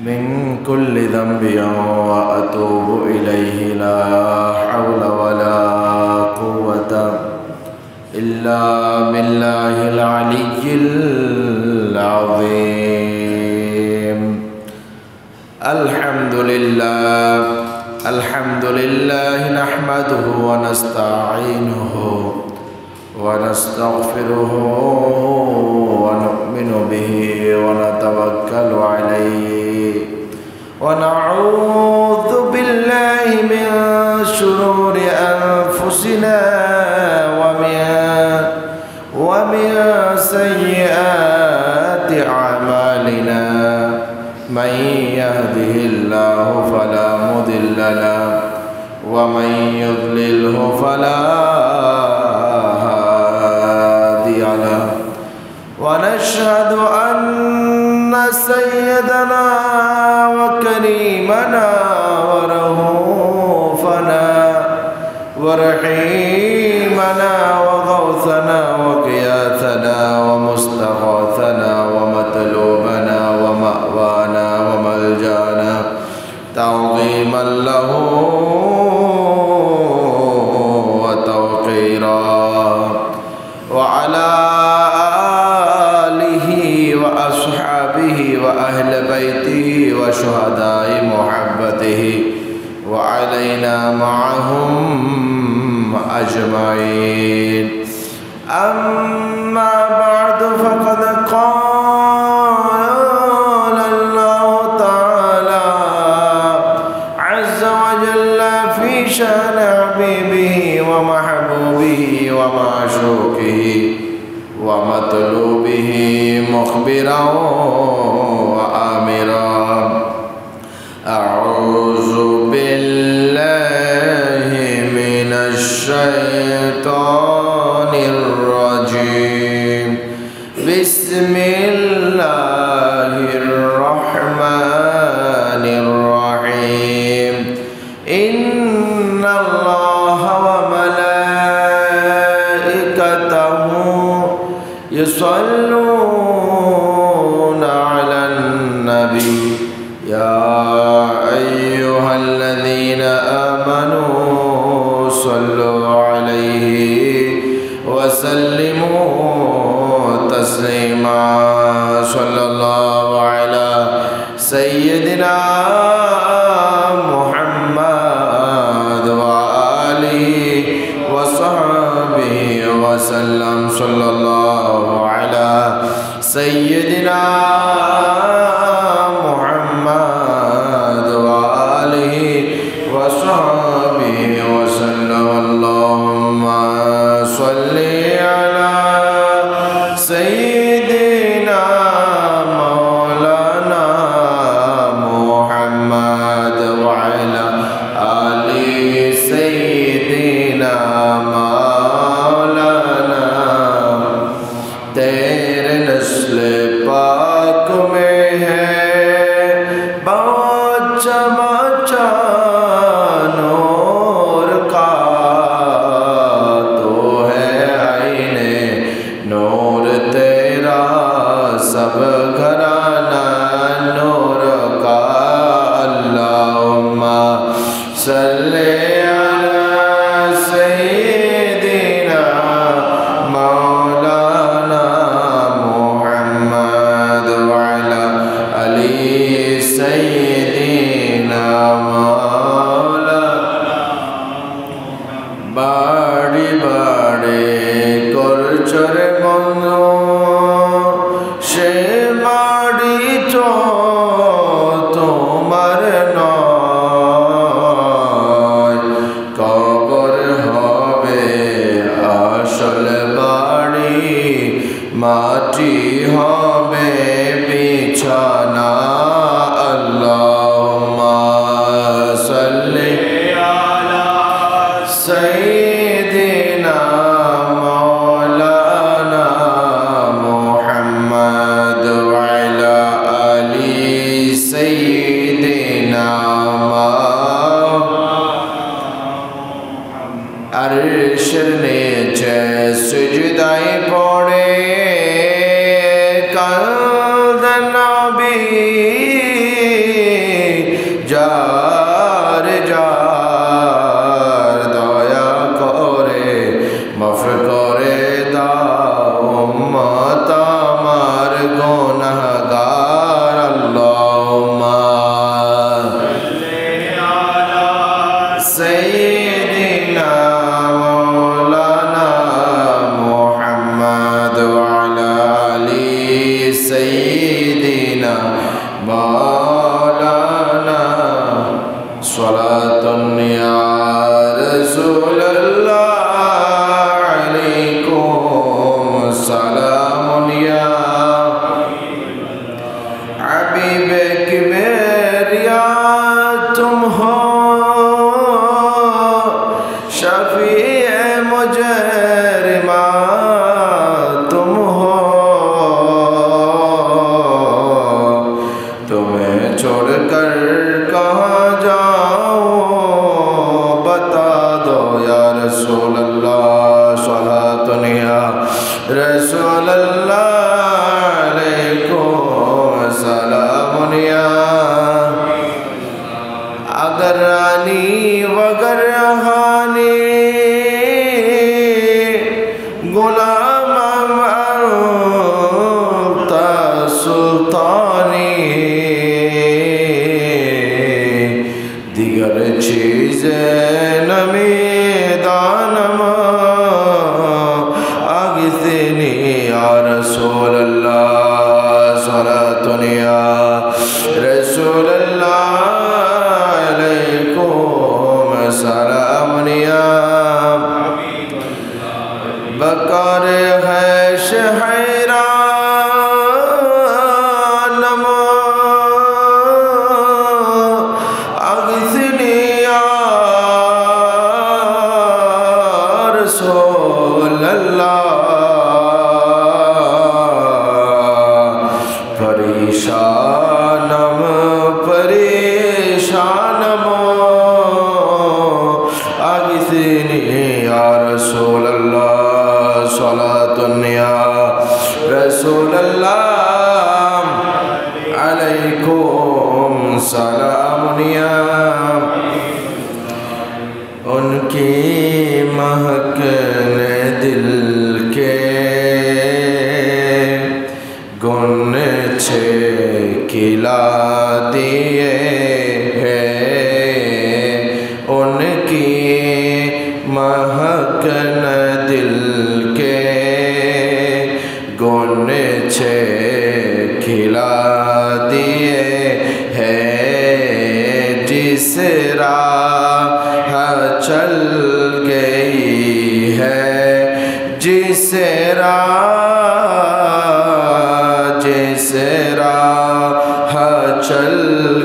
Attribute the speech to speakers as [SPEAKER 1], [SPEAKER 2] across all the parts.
[SPEAKER 1] من كل ذنب وأتوب إليه لا حول ولا قوة إلا بالله العلي العظيم. الحمد لله نحمده ونستعينه ونستغفره ونؤمن به ونتوكل عليه ونعوذ بالله من شرور أنفسنا ومن سيئات أعمالنا. من يهده الله فلا مضل له ومن يضلله فلا هادي له. ونشهد أن سيدنا وكريمنا ورؤوفنا ورحيمنا وغوثنا وقياثنا ومستغاثنا ومطلوبنا ومأوانا وملجانا تعظيما له وتوقيرا، وعلى آله وأصحابه وأهل بيته وشهداء محبته وعلينا معهم أجمعين. أما بعد فقد قال الله تعالى عز وجل في شأن حبيبه ومحبوبه ومعشوقه ومطلوبه مخبرا وآمرا: أعوذ بالله من الشيطان الرجيم. بسم الله الرحمن الرحيم. إن الله وملائكته يصلون على النبي يا أيها الذين آمنوا صلوا عليه وسلموا تسليما. صلى الله على سيدنا محمد وآله وصحبه وسلم. صلى الله على سيدنا محمد وآله وصحبه وسلم. اللهم صل على سيدنا مولانا محمد وعلى آل سيدنا مولانا. تیرے نسل پاک میں ہے بہت چمچا نور کا، تو ہے عین نور تیرا سب گھرانہ نور کا. اللہم صلی علی سیدنا مولانا محمد وعلی آل سیدنا مولانا. বাড়ি বাড়ি করছরে বন্ধ সে বাড়ি তো তোমার নয়, কবর হবে আসল বাড়ি, মাটি হবে বিছানা। আল্লাহ छोड़ कर कहाँ जाऊँ बता दो या रसूल अल्लाह सलातुन या रसूल अल्लाह अलैकुम सलामुन या अगर रानी वगर हानी गुलाम ममता सुल्तानी दिगर चीज़ें नमी दानमा आगिथनी या रसूल अल्लाह सलातुन या रसूल अल्लाह सलामुन या बकार है शहरान अगसनी या रसूल अल्लाह परेशानम परेशानम या रसूल अल्लाह सलातुन या रसूल अल्लाह अलैकुम सलामुन या उनकी महकने दिल के गुन छे खिला दिए हैं उनकी महकन दिल के गुन छे खिला दिए हैं जिस राह चल गई है जिस राह चल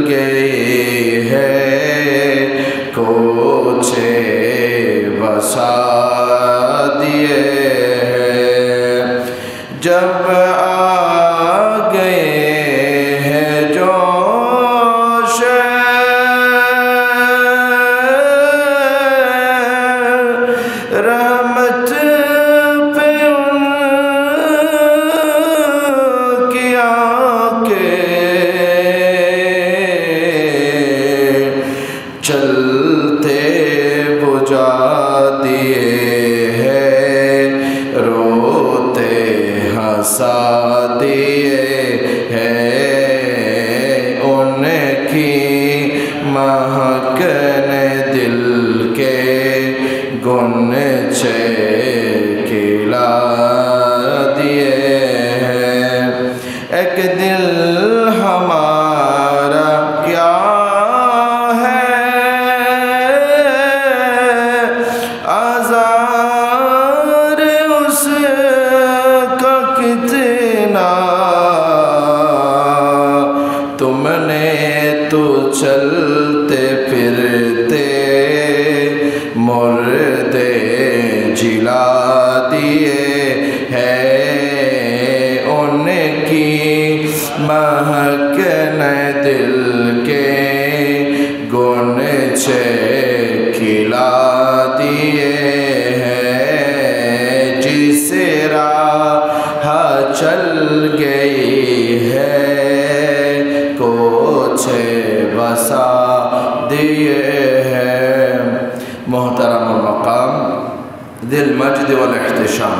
[SPEAKER 1] गई है कोचे बसा दिए जब आ गए हैं जोश रहमत पे उनकी आंखें चलते बुझा दिए हैं रोते हंसा दिए हैं उनकी महकन दिल के गुन छे खिला दिए हैं एक दिल हमारा क्या तुमने तो चलते फिरते मुर्दे जिला दिए हैं उनकी महकन दिल के गुन छे खिला दिए हैं जिस राह चल गई है कोछे बसा दिए हैं मोहतरम मकाम दिल मजद वल इहतिशाम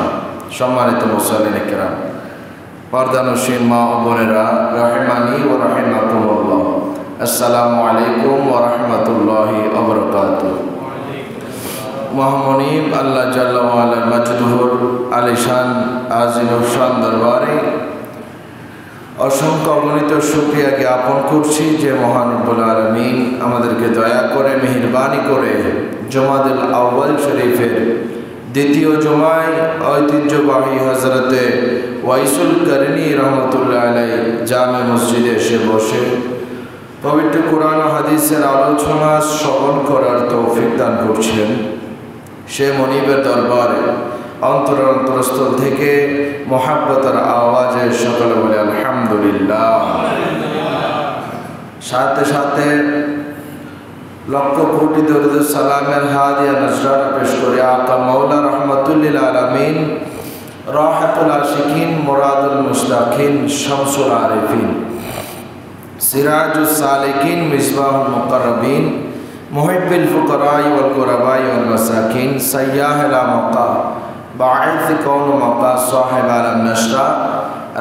[SPEAKER 1] सम्मानित मुसल्लिन किराम पर्दानशीन मा ও বোনেরা রাহিমানি ও রাহিমাকুমুল্লাহ আসসালামু আলাইকুম ওয়া রাহমাতুল্লাহি ওয়া বারাকাতুহু মহামনিব আল্লাহ জাল্লা ওয়া আলা মাজদুহুর আলিশান আজিমুর শান দরবারে অসংখ্য অগণিত শুকরিয়া জ্ঞাপন করছি যে মহান রব্বুল আলামিন আমাদেরকে দয়া করে মেহেরবানি করে জুমাদুল আউয়াল শরীফের দ্বিতীয় জুমায় ঐতিহ্যবাহী হযরতে ওয়াইসুল করনী রহমতুল্লাহ আলাইহি জামে মসজিদে এসে বসে পবিত্র কোরআন ও হাদিসের আলোচনা শ্রবণ করার তৌফিক দান করছেন সে মনিবের দরবারে অন্তরস্থল থেকে মহাব্বতের আওয়াজে সকলে বলে আলহামদুলিল্লাহ। সাথে সাথে লক্ষ কোটি দরুদ সালামের হাদিয়া নজরানা পেশ করে আকা মাওলা রহমাতুল্লিল আলামিন রাহাতুল আশিকিন মুরাদুল মুস্তাকিন শামসুল আরিফিন সিরাজুস সালিকিন মিসবাহুল মুকাররবিন মুহিব্বুল ফুকারাই ওয়াল গুরাবাই ওয়াল মাসাকিন সাইয়্যাহুল মাকা বাঈস কওন মাকা সাহিব আলম নশরা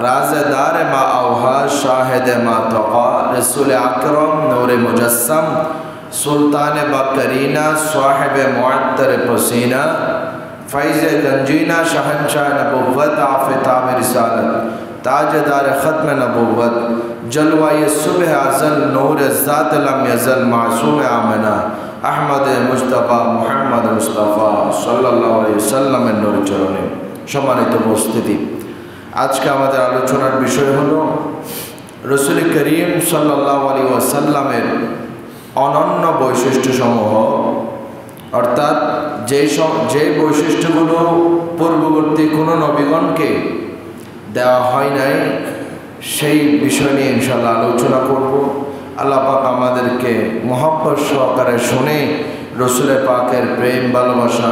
[SPEAKER 1] রাজদার মা আওহা শাহিদ মা তাকা রাসূল আকরাম নূর মুজাসসাম সুলতান বাকরিনা সাহিব মুআত্তর পসিনা फैज़ गंजीना शहनशाह नबुव्वत आफ़ताब रिसालत ताजदार ख़त्म नबुव्वत जलवाए सुबह अज़ल नूर ज़ात लम यज़ल मासूम आमना अहमद मुस्तफ़ा मुहम्मद मुस्तफ़ा सल्लल्लाहु अलैहि वसल्लम नूर चरणे सम्मानित उपस्थिति आज के आमादेर आलोचनार विषय हलो रसूल करीम सल्लल्लाहु अलैहि वसल्लमेर अनन्य वैशिष्ट्य समूह अर्थात जे বৈশিষ্ট্যগুলো পূর্ববর্তী কোনো নবীগণকে দেওয়া হয় নাই সেই বিষয় নিয়ে ইনশাআল্লাহ আলোচনা করব। আল্লাহ পাক আমাদেরকে মহব্বত সহকারে শুনে রসুল পাকের প্রেম ভালোবাসা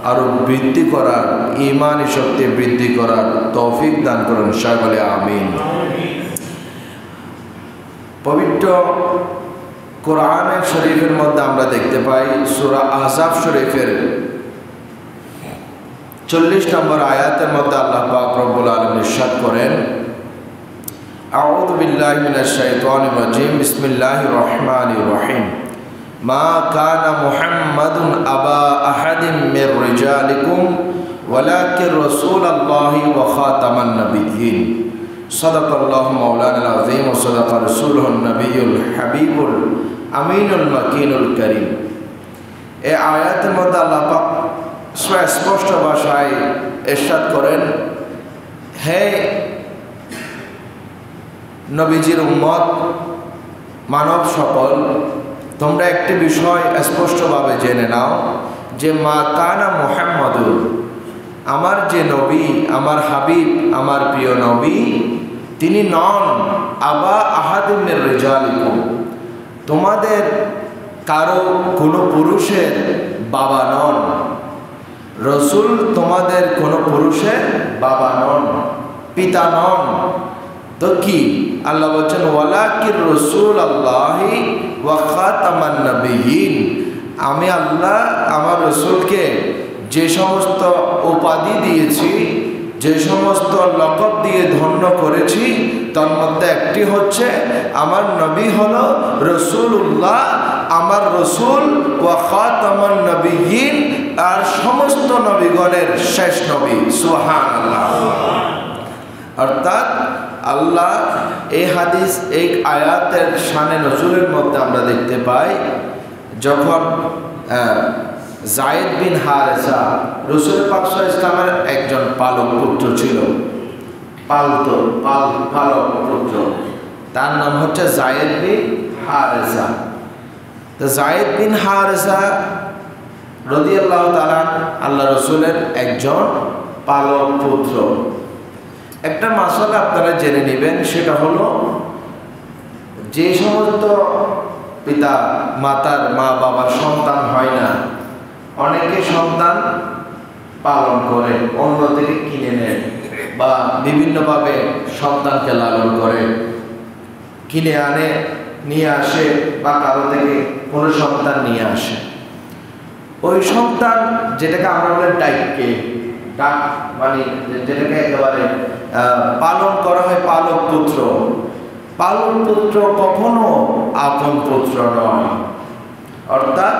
[SPEAKER 1] আরও বৃদ্ধি করার, ঈমানি শক্তি বৃদ্ধি করার তৌফিক দান করুন, সবাই বলে আমিন। পবিত্র কোরআনের শরীফের মধ্যে আমরা দেখতে পাই সূরা আহজাব শরীফের 40 নম্বর আয়াতের মধ্যে আল্লাহ পাক রব্বুল আলামিন ইরশাদ করেন, আউযু বিল্লাহি মিনাশ শাইতানির রাজীম বিসমিল্লাহির রহমানির রহিম মা কানা মুহাম্মাদুন আবা আহাদিম মির রিজালিকুম ওয়ালাকিন রাসূলুল্লাহি ওয়া খাতামান নাবিয়্যিন সাদাকাল্লাহু মাওলানাল আযীম ওয়া সাদাকা রাসূলুহুন নবিয়্যুল হাবিবুল আমিনুল মাকিনুল করিম। এই আয়াতের মধ্যে আল্লাহ পাক স্পষ্ট ভাষায় ইরশাদ করেন, হে নবীজির উম্মত মানব সকল, তোমরা একটি বিষয় স্পষ্টভাবে জেনে নাও যে মা কানা মুহাম্মাদুন, আমার যে নবী, আমার হাবিব, আমার প্রিয় নবী, তিনি নন আবা আহাদিম মির রিজালিকুম, তোমাদের কারো কোনো পুরুষের বাবা নন। রসুল তোমাদের কোনো পুরুষের বাবা নন, পিতা নন। তো কি আল্লাহ বলছেন, ওয়ালাকিন রাসূলুল্লাহি ওয়া খাতামান নাবিয়্যিন, আমি আল্লাহ আমার রসুলকে যে সমস্ত উপাধি দিয়েছি, যে সমস্ত লকব দিয়ে ধন্য করেছি, তার মধ্যে একটি হচ্ছে আমার নবী হলো রাসূলুল্লাহ, আমার রসুল ওয়া খাতামান নাবিয়্যিন, আর সমস্ত নবীগণের শেষ নবী। সুবহানাল্লাহ। অর্থাৎ আল্লাহ এই হাদিস, এই আয়াতের শানে নজুলের মধ্যে আমরা দেখতে পাই, যখন যায়েদ বিন হারেসা রাসূল পাক সাল্লাল্লাহু আলাইহি ওয়াসাল্লামের একজন পালক পুত্র ছিল, পালক পুত্র, তার নাম হচ্ছে যায়েদ বিন হারেসা। তো যায়েদ বিন হারেসা রাদিয়াল্লাহু তাআলা আল্লাহ রসুলের একজন পালক পুত্র। একটা মাসালা আপনারা জেনে নেবেন, সেটা হলো যে সমস্ত পিতা মাতার মা বাবার সন্তান হয় না, অনেকে সন্তান পালন করে, অন্য থেকে কিনে নেয় বা বিভিন্নভাবে সন্তানকে লালন করে, কিনে আনে, নিয়ে আসে বা কারো থেকে কোনো সন্তান নিয়ে আসে। ওই সন্তান যেটাকে আমরা বলে ডাক মানে যেটাকে একেবারে পালন করা হয় পালক পুত্র। পালক পুত্র কখনো আপন পুত্র নয়। অর্থাৎ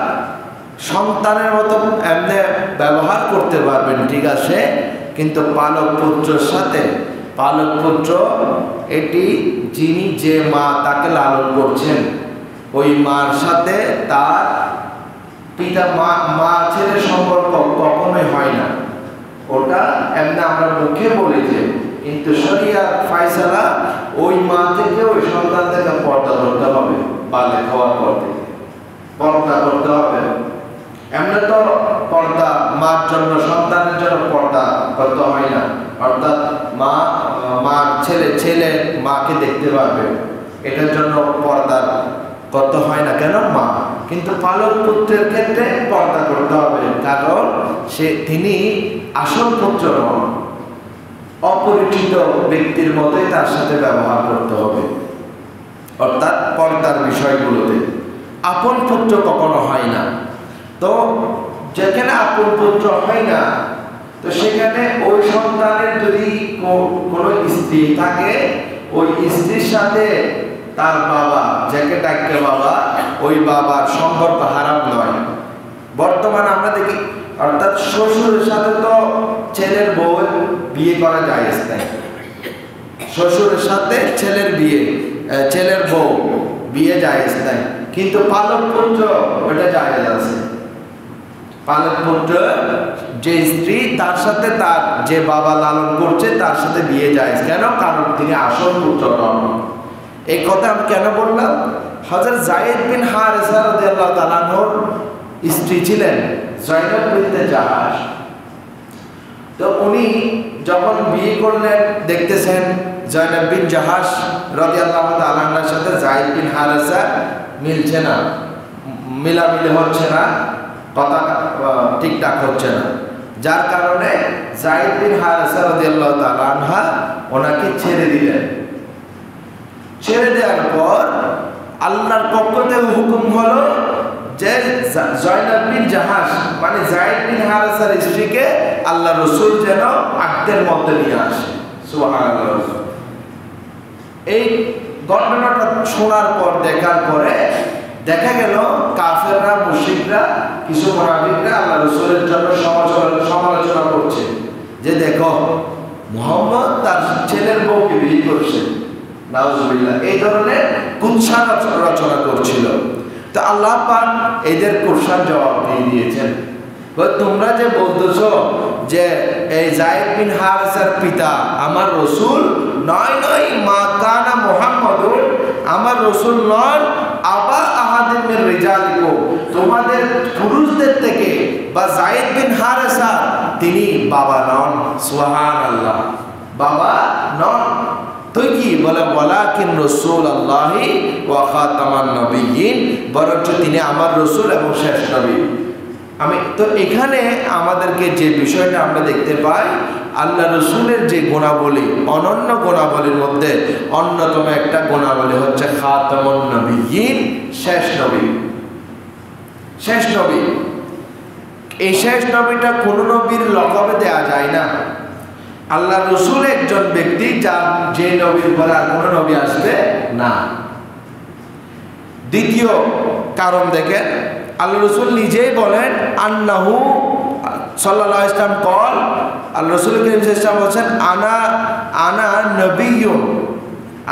[SPEAKER 1] সন্তানের মতো এমনি ব্যবহার করতে পারবেন, ঠিক আছে, কিন্তু পালক পুত্রের সাথে, পালক পুত্র এটি যিনি যে মা তাকে লালন করছেন, ওই মার সাথে তার পিতা মা ছেলের সম্পর্ক কখনোই হয় না। ওটা এমনি আমরা মুখে বলি যে, কিন্তু শরিয়াত ফায়সালা ওই মা থেকে ওই সন্তান থেকে পর্দা করতে হবে, বালে খাওয়ার পর থেকে পর্দা করতে হবে। এমনি তো পর্দা মার জন্য, সন্তানের জন্য পর্দা করতে হয় না। অর্থাৎ মার ছেলে মাকে দেখতে পারবে, এটার জন্য পর্দার করতে হয় না কেন? মা। কিন্তু পালক পুত্রের ক্ষেত্রে পর্দা করতে হবে, কারণ তিনি আসল পুত্র নন, অপরিচিত ব্যক্তির মতোই তার সাথে ব্যবহার করতে হবে, অর্থাৎ পর্দার বিষয়গুলোতে। আপন পুত্র কখনো হয় না। তো যেখানে আপন পুত্র হয় না, তো সেখানে ওই সন্তানের যদি কোনো স্ত্রী থাকে, ওই স্ত্রীর সাথে তার বাবা, যাকে ডাকে বাবা, ওই বাবার সম্পর্ক হারাম নয়। বর্তমানে আমরা দেখি, অর্থাৎ শ্বশুরের সাথে তো ছেলের বউ বিয়ে করা জায়েজ নাই। শ্বশুরের সাথে ছেলের বউ বিয়ে জায়েজ নাই, কিন্তু পালক পুত্র ওটা জায়েজ আছে। পালক পুত্র যে স্ত্রী, তার সাথে তার যে বাবা লালন করছে তার সাথে বিয়ে জায়েজ। কেন? কারণ তিনি আসল পুত্র নন। এই কথা আমি কেন বললাম? হযরত যায়েদ বিন হারেসা রাদিয়াল্লাহু তাআলা আনহুর স্ত্রী ছিলেন যায়েনব বিনতে জাহাশ। তো উনি যখন বিয়ে করলেন, দেখতেছেন যায়েনব বিন জাহাশ রাদিয়াল্লাহু তাআলা আনহার সাথে যায়েদ বিন হারেসা মিলছে না, মিলামিলি হচ্ছে না, কথা ঠিকঠাক হচ্ছে না, যার কারণে যায়েদ বিন হারেসা রাদিয়াল্লাহু তাআলা আনহা ওনাকে ছেড়ে দিলেন। ছেড়ে দেওয়ার পর আল্লাহর পক্ষ থেকে হুকুম হলো যে যায়েনব বিন জাহাশ মানে যায়েদ বিন হারেসার স্ত্রীকে আল্লাহ রাসূল যেন আক্তের মধ্যে নিয়ে আসে। সুবহানাল্লাহ। এই ঘটনাটা শোনার পর, দেখার পরে দেখা গেল কাফেররা, মুশরিকরা, কিছু মুনাফিকরা আল্লাহ রাসূলের জন্য সমালোচনা করছে যে দেখো মুহাম্মদ তার ছেলের বউকে বিয়ে করছে, নাউজুবিল্লাহ, এই ধরনের কুৎসা রচনা করছিল। তো আল্লাহ পাক এদের কুৎসার জবাব দিয়ে দিয়েছেন। তোমরা যে বলতেছো যে এই যায়েদ বিন হারেসার পিতা আমার রাসূল, নয় মা কানা মুহাম্মাদুন, আমার রাসূল নন, আবা আহাদিন মির রিজালিকুম, তোমাদের পুরুষদের থেকে বা যায়েদ বিন হারেসা তিনি বাবা নন। সুবহানাল্লাহ, বাবা নন। তো কি বলে? ওয়ালাকিন রাসূলুল্লাহি ওয়া খাতামান নবিয়্যিন, বরঞ্চ তিনি আমার রাসূল এবং শেষ নবী। তো এখানে আমাদেরকে যে বিষয়টা আমরা দেখতে পাই, আল্লাহ রাসূলের যে গুণাবলী, অনন্য গুণাবলীর মধ্যে অন্যতম একটা গুণাবলী হচ্ছে খাতামুন নবিয়্যিন, শেষ নবী। শেষ নবী, এই শেষ নবীটা কোন নবীর লকবে দেয়া যায় না। আল্লাহ রাসূল একজন ব্যক্তি, যে নবীর পরে আর কোন নবী আসবে না। দ্বিতীয় কারণ দেখেন, আল্লাহ রাসূল নিজেই বলেন আন্নাহু সাল্লাল্লাহু আলাইহি ওয়াসাল্লাম কল, আল্লাহ রাসূল কারীম সাল্লাল্লাহু আলাইহি ওয়াসাল্লাম বলেন আনা নবিয়্যুন,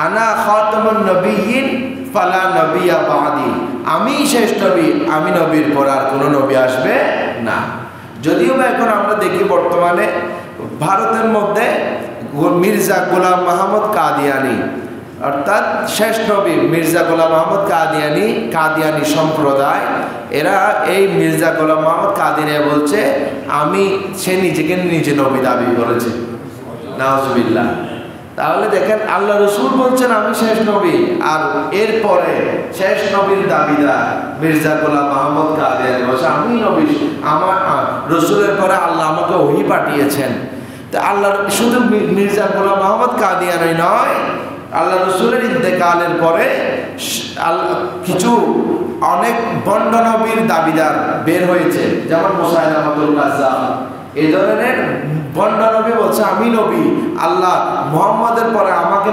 [SPEAKER 1] আনা খাতামুন নবিয়্যিন ফালা নবিয়্যা বাদি, আমি শেষ নবী, আমি নবীর পর আর কোনো নবী আসবে না। যদিও বা এখন আমরা দেখি বর্তমানে ভারতের মধ্যে মির্জা গোলাম মাহমুদ কাদিয়ানি, অর্থাৎ শেষ নবী মির্জা গোলাম মাহমুদ কাদিয়ানি সম্প্রদায়, এরা এই মির্জা গোলাম মাহমুদ কাদিয়ানি বলছে সে নিজেকে নিজে নবী দাবি করেছে। নাউজুবিল্লাহ। তাহলে দেখেন আল্লাহ রাসূল বলছেন আমি শেষ নবী, আর এরপরে শেষ নবীর দাবিদার মির্জা গোলাম মাহমুদ কাদিয়ানি বলছে আমি নবী, আমার রাসূলের পরে আল্লাহ আমাকে ওহী পাঠিয়েছেন। তা আল্লাহ শুধু মির্জা গোলাম মাহমুদ কাদিয়ানি নয়, আল্লাহ রাসূলের ইন্তেকালের পরে কিছু অনেক ভণ্ড নবীর দাবিদার বের হয়েছে, যেমন মুসাইলামাতুল কাজ্জাব। এই ধরনের ভণ্ড নবী বলছে আমি নবী, আল্লাহ মুহাম্মদের পরে আমাকে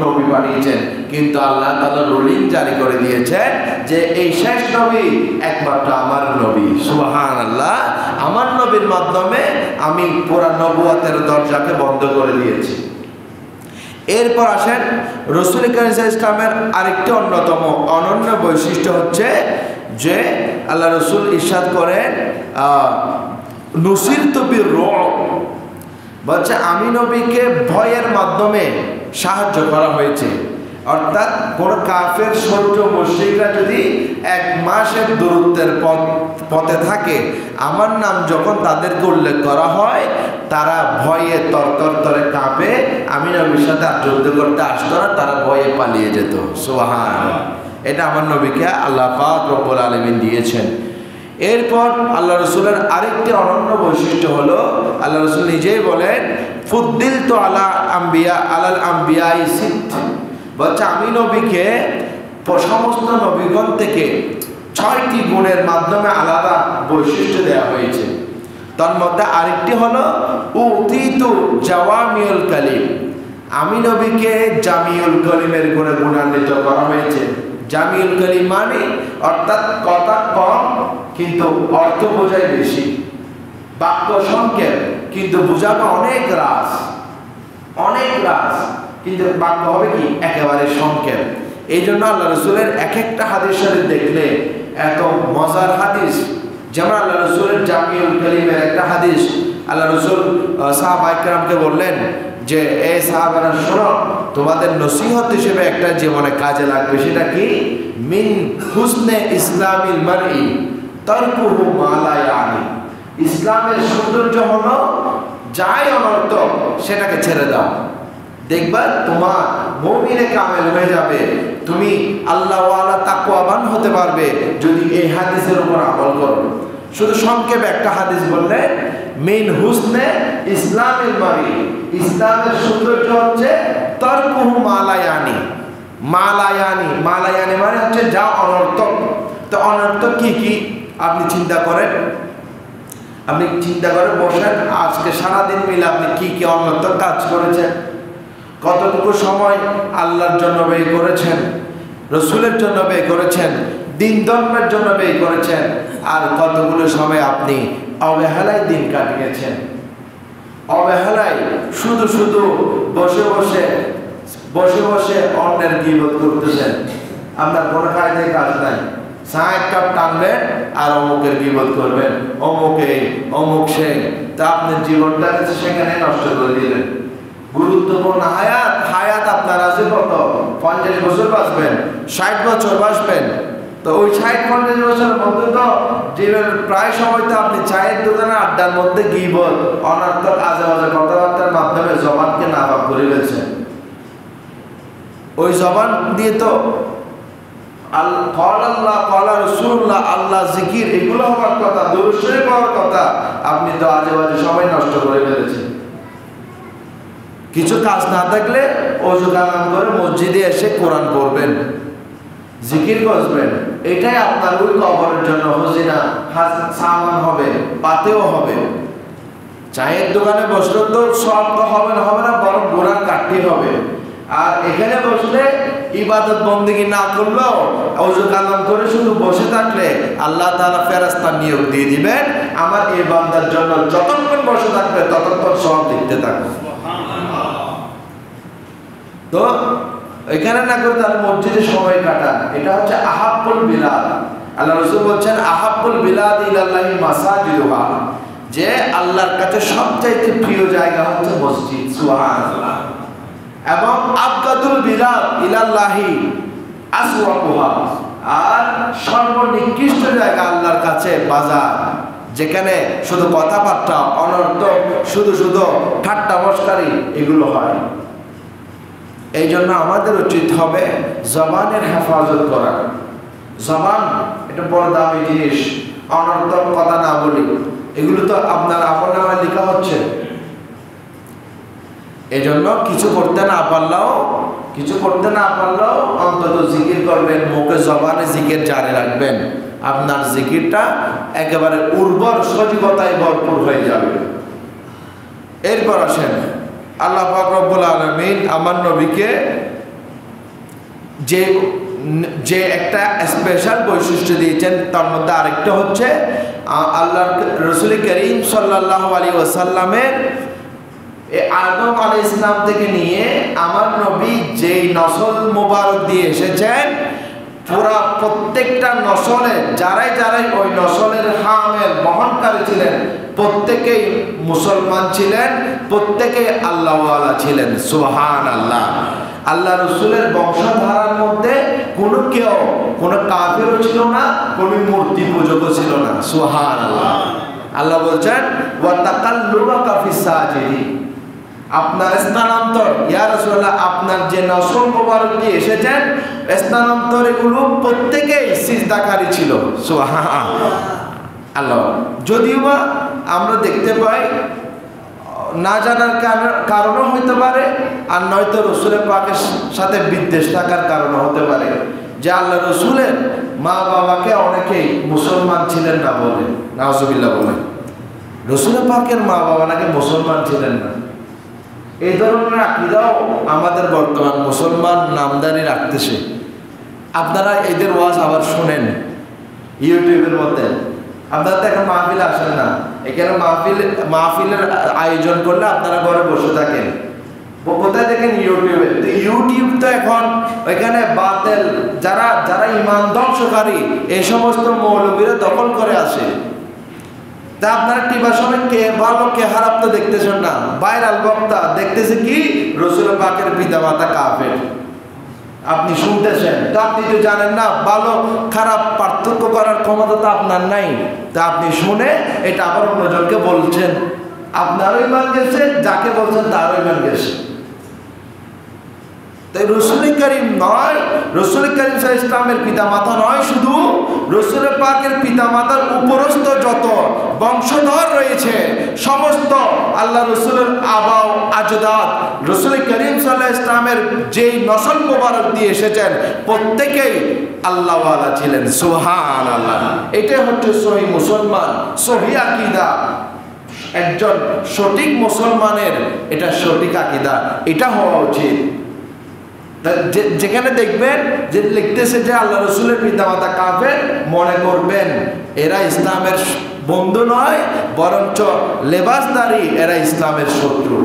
[SPEAKER 1] নবী বানিয়েছেন, কিন্তু আল্লাহ তাআলা রুলিং জারি করে দিয়েছেন যে এই শেষ নবী একমাত্র আমার নবী। সুবহানাল্লাহ। আমার নবীর মাধ্যমে আমি পুরা নবুয়তের দরজাকে বন্ধ করে দিয়েছি। এরপর আসেন রাসূল কারীম সাল্লাল্লাহু আলাইহি ওয়াসাল্লামের আরেকটি অন্যতম অনন্য বৈশিষ্ট্য হচ্ছে যে আল্লাহ রাসূল ইরশাদ করেন নুসিরতু বির-রু'ব, বলছে আমি নবীকে ভয়ের মাধ্যমে সাহায্য করা হয়েছে। অর্থাৎ কোন কাফের সূর্য মুশরিকরা যদি 1 মাসের দূরত্বের পথে থাকে, আমার নাম যখন তাদেরকে উল্লেখ করা হয়, তারা ভয়ে তরতর কাঁপে, আমি নবীর সাথে আর যুদ্ধ করতে আসতো না, তারা ভয়ে পালিয়ে যেত। সুবহানাল্লাহ। এটা আমার নবীকে আল্লাহ পাক রব্বুল আলামিন দিয়েছেন। এরপর আল্লাহ রসুলের আরেকটি অনন্য বৈশিষ্ট্য হলো, আল্লাহ রসুল নিজেই বলেন ফুদ্দিলতু আলা আম্বিয়া আলাল আম্বিয়াই সিত, বলছে আমি নবীকে সমস্ত নবীগণ থেকে 6টি গুণের মাধ্যমে আলাদা বৈশিষ্ট্য দেওয়া হয়েছে। তার মধ্যে আরেকটি হলো উতিতু জাওয়ামিউল কালিম, আমি নবীকে জামিউল কালিমের গুণে গুণান্বিত করা হয়েছে। জামিউল কালিম মানে অর্থাৎ কথা কম কিন্তু অর্থ বোঝায় বেশি, বাক্য সংক্ষেপ কিন্তু বোঝাবে অনেক রাস, কিন্তু বাক্য হবে কি একেবারে সংক্ষেপ। এই জন্য আল্লাহ রসুলের এক একটা হাদিস শরীফ দেখলে এত মজার হাদিস, যেমন আল্লাহ রসুলের জামিউল কালিমের একটা হাদিস, আল্লাহ রসুল সাহাবায়ে কেরামকে বললেন যে এই সাহাবারা শোনো, তোমাদের নসিহত হিসেবে একটা জীবনে কাজে লাগবে, সেটা কি মিন হুসনে ইসলামিল মারই তারকুহু মা লা ইয়ানি, ইসলামের সৌন্দর্য হলো যাই অনর্থক সেটাকে ছেড়ে দাও, দেখবা তোমার মুমিনে কামেল হয়ে যাবে, তুমি আল্লাহওয়ালা তাকওয়াবান হতে পারবে যদি এই হাদিসের উপর আমল করো। শুধু সংক্ষেপে একটা হাদিস বললে মিন হুসনে ইসলামিল মারই, ইসলামের সৌন্দর্য হচ্ছে তারকুহু মা লা ইয়ানি, মা লা ইয়ানি মানে হচ্ছে যা অনর্থক। তো অনর্থক কি কি আপনি চিন্তা করে বসেন, আজকে সারাদিন মিলে আপনি কি কি অনর্থক কাজ করেছেন, কতটুকু সময় আল্লাহর জন্য ব্যয় করেছেন, রসুলের জন্য ব্যয় করেছেন, দিন ধর্মের জন্য ব্যয় করেছেন, আর কতগুলো সময় আপনি অবহেলায় দিন কাটিয়েছেন। অবহেলায় শুধু বসে বসে অন্যের গীবত করতেছেন, আপনার কোনো কাজে কাজ নাই, চা এক কাপ টানবেন আর অমুকের গীবত করবেন, অমুক সে, তা আপনার জীবনটা সেখানে নষ্ট করে দিলেন। গুরুত্বপূর্ণ হায়াত আপনার আছে কত, 50 বছর বাঁচবেন, 60 বছর বাঁচবেন, তো ওই 60-50 বছরের মধ্যে তো জীবনের প্রায় সময় তো আপনি চায়ের দোকানে আড্ডার মধ্যে গীবত অনর্থক আজেবাজে কথাবার্তার মাধ্যমে জবানকে নাপাক করে ফেলছেন। ওই জবান দিয়ে তো আল্লাহ জিকির এগুলো হওয়ার কথা, দুরূদ শরীফ হওয়ার কথা, আপনি তো আজেবাজে সময় নষ্ট করে ফেলেছেন। কিছু কাজ না থাকলে ওযু কালাম করে মসজিদে এসে কোরআন পড়বেন, জিকির করবেন, এটাই আপনার ওই কবরের জন্য হজিনা সামান হবে, পাতেও হবে। চায়ের দোকানে বসলে তো সব হবে না, বরং গোড়া কাটতে হবে। আর এখানে বসলে ইবাদত বন্দেগী না করলেও ওযু কালাম করে শুধু বসে থাকলে আল্লাহ তাআলা ফেরেশতা নিয়োগ দিয়ে দিবেন, আমার এই বান্দার জন্য যতক্ষণ বসে থাকবে ততক্ষণ সব লিখতে থাকবে। তো এখানে না করে তাহলে মসজিদে সময় কাটান, এটা হচ্ছে আহাব্বুল বিলাদ। আল্লাহ রাসূল বলছেন আহাব্বুল বিলাদ ইলাল্লাহি মাসাজিদুহা, যে আল্লাহর কাছে সবচাইতে প্রিয় জায়গা হচ্ছে মসজিদ, সুবহানাল্লাহ। এবং আবগাদুল বিলাদ ইলাল্লাহি আসওয়াকুহা, আর সর্বনিকৃষ্ট জায়গা আল্লাহর কাছে বাজার, যেখানে শুধু কথাবার্তা অনর্থক, শুধু ঠাট্টা মশকারি এগুলো হয়। এই জন্য আমাদের উচিত হবে জবানের হেফাজত করা। জবান এটা বড় দামি জিনিস, অনর্থক কথা না বলি, এগুলো তো আপনার আমলনামায় লেখা হচ্ছে। এই জন্য কিছু করতে না পারলেও অন্তত জিকির করবেন, মুখে জবানে জিকির জারি রাখবেন, আপনার জিকিরটা একেবারে উর্বর সজীবতায় ভরপুর হয়ে যাবে। এরপর আসেন আল্লাহ পাক রব্বুল আলামিন আমার নবীকে যে একটা স্পেশাল বৈশিষ্ট্য দিয়েছেন, তার মধ্যে আরেকটা হচ্ছে আল্লাহ রাসূল করিম সাল্লাল্লাহু আলাইহি ওয়াসাল্লামের আদম আলাইহিস সালাম থেকে নিয়ে আমার নবী যেই নসল মোবারক দিয়ে এসেছেন, পুরা প্রত্যেকটা নসলে যারাই ওই নসলের হামেল বহনকারী ছিলেন, প্রত্যেকেই মুসলমান ছিলেন, প্রত্যেকেই আল্লাহওয়ালা ছিলেন, সুবহানাল্লাহ। আল্লাহ রসুলের বংশধারার মধ্যে কোনো কাফিরও ছিল না, কোনো মূর্তি পূজকও ছিল না, সুবহানাল্লাহ। আল্লাহ বলছেন ওয়া তাকাল্লুবাকা ফিস সাজিদিন, আপনার স্থানান্তর, ইয়া রাসূলুল্লাহ আপনার যে নসল মোবারক দিয়ে এসেছেন স্থানান্তর এগুলো প্রত্যেকেই সিজদাকারী ছিল। সুবহানাল্লাহ। আল্লাহ, যদিও বা আমরা দেখতে পাই না জানার কারণও হতে পারে, আর নয়তো রসুলের পাকের সাথে বিদ্বেষ থাকার কারণও হতে পারে যে আল্লাহ রসুলের মা বাবাকে অনেকেই মুসলমান ছিলেন না বলে, নাউজুবিল্লাহ বলে, রসুলের পাকের মা বাবা নাকি মুসলমান ছিলেন না। এই ধরনের আকীদাও আমাদের বর্তমান মুসলমান নামদারি রাখতেছে। আপনারা এদের ওয়াজ আবার শোনেন ইউটিউবের মধ্যে। আপনারা তো এখন মাহফিলে আসেন না, এখানে মাহফিলের আয়োজন করলে আপনারা ঘরে বসে থাকেন, কোথায় দেখেন? ইউটিউবে। ইউটিউব তো এখন ওইখানে বাতিল যারা ইমান ধ্বংসকারী এই সমস্ত মৌলবীরা দখল করে আসে। তা আপনারা টিভার সময় কে ভালো কে খারাপ তো দেখতেছেন না, ভাইরাল বক্তা দেখতেছে কি রসুল পাকের পিতা মাতা কাফের, আপনি শুনতেছেন তো আপনি তো জানেন না ভালো খারাপ পার্থক্য করার ক্ষমতা তো আপনার নাই। তা আপনি শুনে এটা আবার অন্যজনকে বলছেন, আপনারও ইমান গেছে, যাকে বলছেন তারও ইমান গেছে। তাই রসুল করিম নয়, রসুল করিম সাল্লাল্লাহু আলাইহি ওয়াসাল্লামের পিতা মাতা নয়, শুধু রসুল পাকের পিতা মাতার উপরস্থ যত বংশধর রয়েছে সমস্ত আল্লাহ রসুলের আবাও আজদাদ রসুল করিম সাল্লাল্লাহু আলাইহি ওয়াসাল্লামের যেই নসল মোবারক দিয়ে এসেছেন প্রত্যেকেই আল্লাহওয়ালা ছিলেন। সুবহানাল্লাহ। এটাই হচ্ছে সহি মুসলমান, সহি আকীদা। একজন সঠিক মুসলমানের এটা সঠিক আকীদা, এটা হওয়া উচিত। যেখানে দেখবেন যে লিখতেছে যে আল্লাহ রসুলের পিতামাতা কাফের, মনে করবেন এরা ইসলামের বন্ধু নয়, বরঞ্চ লেবাসদারি, এরা ইসলামের শত্রু।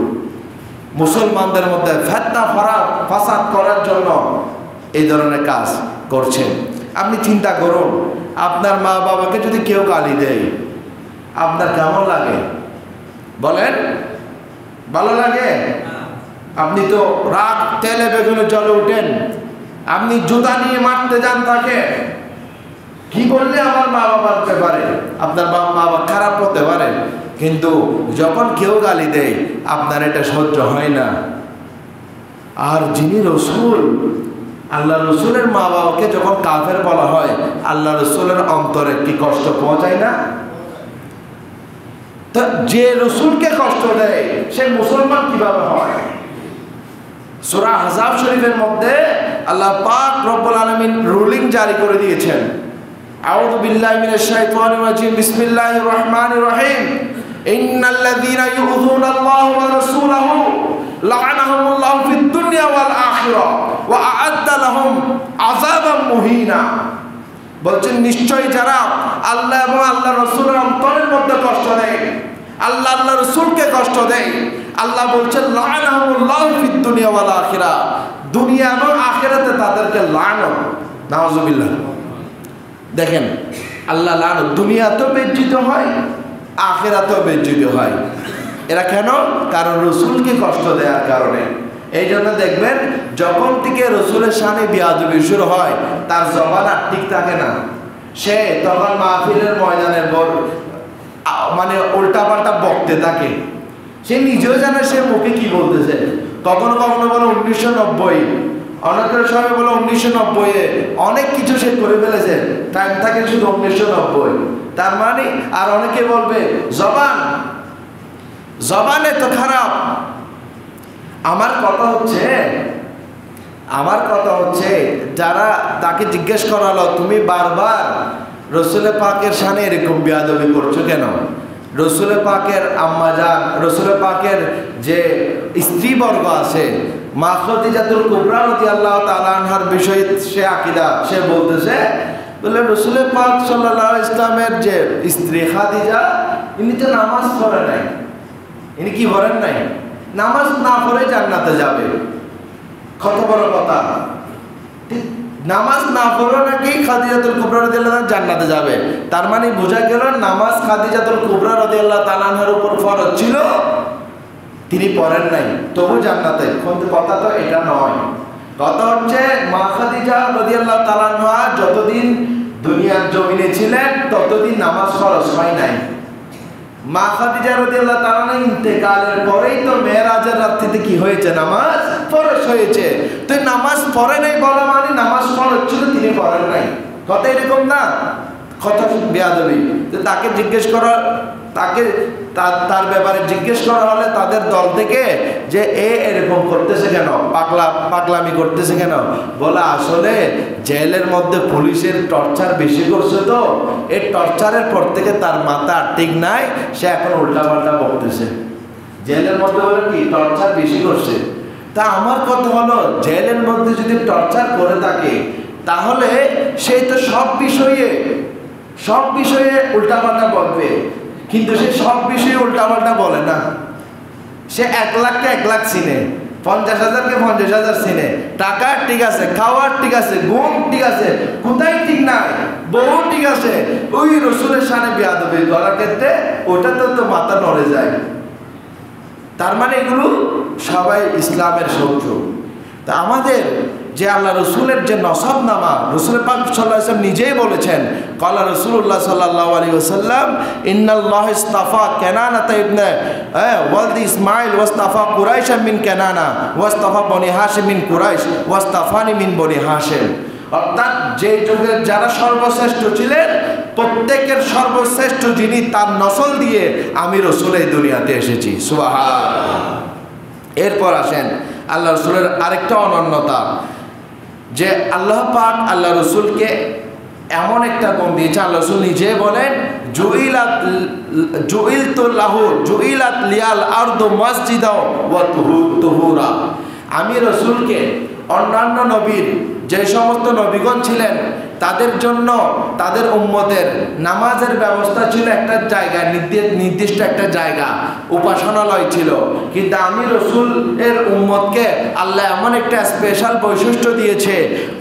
[SPEAKER 1] মুসলমানদের মধ্যে ফিতনা ফাসাদ করার জন্য এই ধরনের কাজ করছেন। আপনি চিন্তা করুন, আপনার মা বাবাকে যদি কেউ গালি দেয় আপনার কেমন লাগে বলেন? ভালো লাগে? আপনি তো রাগ তেলে বেগুনে জলে উঠেন, আপনি জুতা নিয়ে মারতে যান তাকে, কি বললে আমার মা বাবার ব্যাপারে আপনার মা বাবা খারাপ হতে পারে, কিন্তু যখন কেউ গালি দেয় আপনার এটা সহ্য হয় না। আর যিনি রসুল, আল্লাহ রসুলের মা বাবাকে যখন কাফের বলা হয় আল্লাহ রসুলের অন্তরে কি কষ্ট পৌঁছায় না? তো যে রসুলকে কষ্ট দেয় সে মুসলমান কিভাবে হয়? সূরা আহজাব শরীফের মধ্যে আল্লাহ পাক রব্বুল আলামিন রুলিং জারি করে দিয়েছেন। আউযু বিল্লাহি মিনাশ শাইতানির রাজিম, বিসমিল্লাহির রহমানির রহিম। ইন্নাল্লাযীনা ইউযুনাল্লাহা ওয়া রাসূলাহু লা'আনাহুমুল্লাহু ফিদ দুনিয়া ওয়াল আখিরাহ ওয়া আ'আদ্দা লাহুম আযাবাম মুহিনা। বলছেন নিশ্চয়ই যারা আল্লাহ এবং আল্লাহ রাসূলের অন্তরের মধ্যে কষ্ট দেয়, আল্লাহ আল্লাহ রাসূলকে কষ্ট দেয়, আল্লাহ বলছেন লা'আনাহুমুল্লাহু ফিদ দুনিয়া ওয়াল আখিরাহ, দুনিয়া এবং আখিরাতে তাদেরকে লানত। নাউজুবিল্লাহ। দেখেন আল্লাহ লানত, দুনিয়াতেও বেজ্জিত হয় আখিরাতেও বেজ্জিত হয়। এরা কেন? কারণ রসুলকে কষ্ট দেওয়ার কারণে। এই জন্য দেখবেন যখন থেকে রসুলের শানে বিয়াদবি শুরু হয় তার জবান আর ঠিক থাকে না, সে তখন মাহফিলের ময়দানে মানে উল্টাপাল্টা বকতে থাকে। সে নিজেও জানে সে মুখে কি বলতেছে। কখনো কখনো বলে 1990, অনেকের সময় বলে 1990-এ অনেক কিছু সে করে ফেলেছে, টাইম থাকে শুধু 1990। তার মানে আর অনেকে বলবে জবান এত খারাপ। আমার কথা হচ্ছে যারা তাকে জিজ্ঞেস করালো তুমি বারবার রসুল পাকের শানে এরকম বেয়াদবি করছো কেন? রসুল পাকের আম্মাজান, রসুল পাকের যে স্ত্রীবর্গ আছে, মা খাদিজাতুল কুবরা রাদিয়াল্লাহু তাআলা আনহার বিষয়ে সে আকীদা, সে বলতেছে বলে রসুল পাক সাল্লাল্লাহু আলাইহি ওয়াসাল্লামের যে স্ত্রী খাদিজা ইনি তো নামাজ পড়ে নাই। ইনি কি বলেন নাই? নামাজ না পড়ে জান্নাতে যাবে। কত বড় কথা! নামাজ না পড়ে নাকি খাদিজাতুল কুবরা রাদিয়াল্লাহু তাআলা জান্নাতে যাবে। তার মানে বোঝা গেল নামাজ খাদিজাতুল কুবরা রাদিয়াল্লাহু তাআলা আনহার উপর ফরজ ছিল, তিনি পড়েন নাই, তবু জান্নাতে। কিন্তু কথা তো এটা নয়। কথা হচ্ছে মা খাদিজা রাদিয়াল্লাহু তাআলা আনহা যতদিন দুনিয়ার জমিনে ছিলেন ততদিন নামাজ ফরজ হয় নাই। মা খাদিজা রাদিয়াল্লাহু তাআলা ইন্তেকালের পরেই তো মেরাজের রাত্রিতে কি হয়েছে, নামাজ ফরজ হয়েছে। তো নামাজ পড়ে নাই বলা মানে নামাজ ফরজ ছিল তিনি পড়েন নাই, কথা এরকম না, কথা বেয়াদবি। তো তাকে জিজ্ঞেস করা, তাকে তার ব্যাপারে জিজ্ঞেস করা হলে তাদের দল থেকে যে এরকম করতেছে কেন, পাগলামি করতেছে কেন, বলে আসলে জেলের মধ্যে পুলিশের টর্চার বেশি করছে, তো এই টর্চারের পর থেকে তার মাথা ঠিক নাই, সে এখন উল্টাপাল্টা বলতেছে। জেলের মধ্যে বলে কি টর্চার বেশি করছে। তা আমার কথা হলো, জেলের মধ্যে যদি টর্চার করে থাকে তাহলে সে তো সব বিষয়ে উল্টাপাল্টা বলবে, কিন্তু সে সব বিষয়ে উল্টাপাল্টা বলে না। সে 1 লাখকে 1 লাখ চিনে, 50,000কে 50,000 চিনে, টাকা ঠিক আছে, খাওয়ার ঠিক আছে, ঘুম ঠিক আছে, কোথায় ঠিক নাই, বহু ঠিক আছে, ওই রসুলের সামনে বেয়াদবি করার ক্ষেত্রে ওটাতে তো মাথা নড়ে যায়। তার মানে এগুলো সবাই ইসলামের শত্রু। তা আমাদের যে আল্লাহ রসুলের যে নসবনামা, রসুল পাক সাল্লাল্লাহু আলাইহি ওয়াসাল্লাম নিজেই বলেছেন, ক্বালা রাসূলুল্লাহ সাল্লাল্লাহু আলাইহি ওয়াসাল্লাম ইন্নাল্লাহ ইসতাফা কানানাতা ইবনে ওয়ালদ ইসমাঈল ওয়াসতাফা কুরাইশ মিন কানানা ওয়াসতাফা বনি হাশিম মিন কুরাইশ ওয়াসতাফানি মিন বনি হাশিম। অর্থাৎ যে যুগের যারা সর্বশ্রেষ্ঠ ছিলেন প্রত্যেকের সর্বশ্রেষ্ঠ যিনি, তার নসল দিয়ে আমি রসুল এই দুনিয়াতে এসেছি। সুবহানাল্লাহ। এরপর আসেন আল্লাহ রসুলের আরেকটা অনন্যতা, যে আল্লাহ পাক আল্লাহ রসুলকে এমন একটা গুণ দিয়েছে, আল্লাহ রসুল নিজে বলেন জুইলাত লিয়াল আরদু মসজিদাও ওয়া তুহুরা। আমি রসুলকে অন্যান্য নবীর যে সমস্ত নবীগণ ছিলেন তাদের জন্য তাদের উম্মতের নামাজের ব্যবস্থা ছিল একটা জায়গায়, নির্দিষ্ট একটা জায়গা, উপাসনালয় ছিল। কিন্তু আমি রসুল এর উম্মতকে আল্লাহ এমন একটা স্পেশাল বৈশিষ্ট্য দিয়েছে,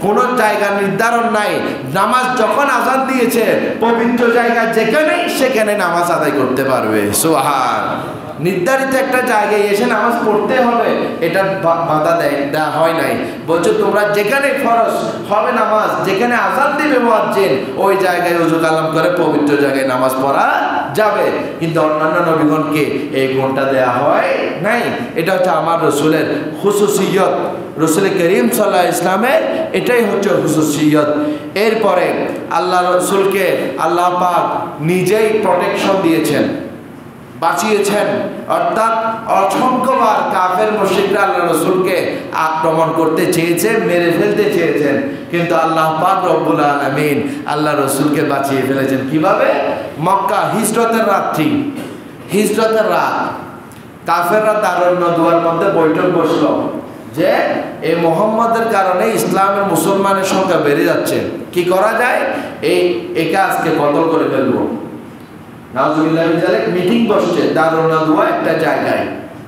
[SPEAKER 1] কোনো জায়গা নির্ধারণ নাই, নামাজ যখন আযান দিয়েছে পবিত্র জায়গা যেখানেই সেখানে নামাজ আদায় করতে পারবে। সুবহানাল্লাহ। নির্ধারিত একটা জায়গায় এসে নামাজ পড়তে হবে এটা বাধা দেওয়া হয় নাই, বলছো তোমরা যেখানে ফরজ হবে নামাজ, যেখানে আযান দিবে মুয়াজ্জিন ওই জায়গায় ওযু কালাম করে পবিত্র জায়গায় নামাজ পড়া যাবে। কিন্তু অন্যান্য নবীগণকে এই গুণটা দেয়া হয় নাই। এটা হচ্ছে আমার রসুলের হুসুসিয়ত, রসুল করিম সাল্লাল্লাহু আলাইহি ইসলামের এটাই হচ্ছে হুসুসিয়ত। এরপরে আল্লাহ রসুলকে আল্লাহ পাক নিজেই প্রোটেকশন দিয়েছেন, বাঁচিয়েছেন। অর্থাৎ অসংখ্যবার কাফের মুশরিকরা আল্লাহ রসুলকে আক্রমণ করতে চেয়েছে, মেরে ফেলতে চেয়েছেন, কিন্তু আল্লাহ পাক রব্বুল আলামিন আল্লাহ রসুলকে বাঁচিয়ে ফেলেছেন। কিভাবে? মক্কা হিজরতের রাত কাফেররা দারুন নদওয়ার মধ্যে বৈঠক বসলো যে এই মুহাম্মদের কারণে ইসলামের মুসলমানের সংখ্যা বেড়ে যাচ্ছে, কি করা যায়, একে আজকে কতল করে ফেলবো। মিটিং বসছে দারুন নদওয়া একটা জায়গায়,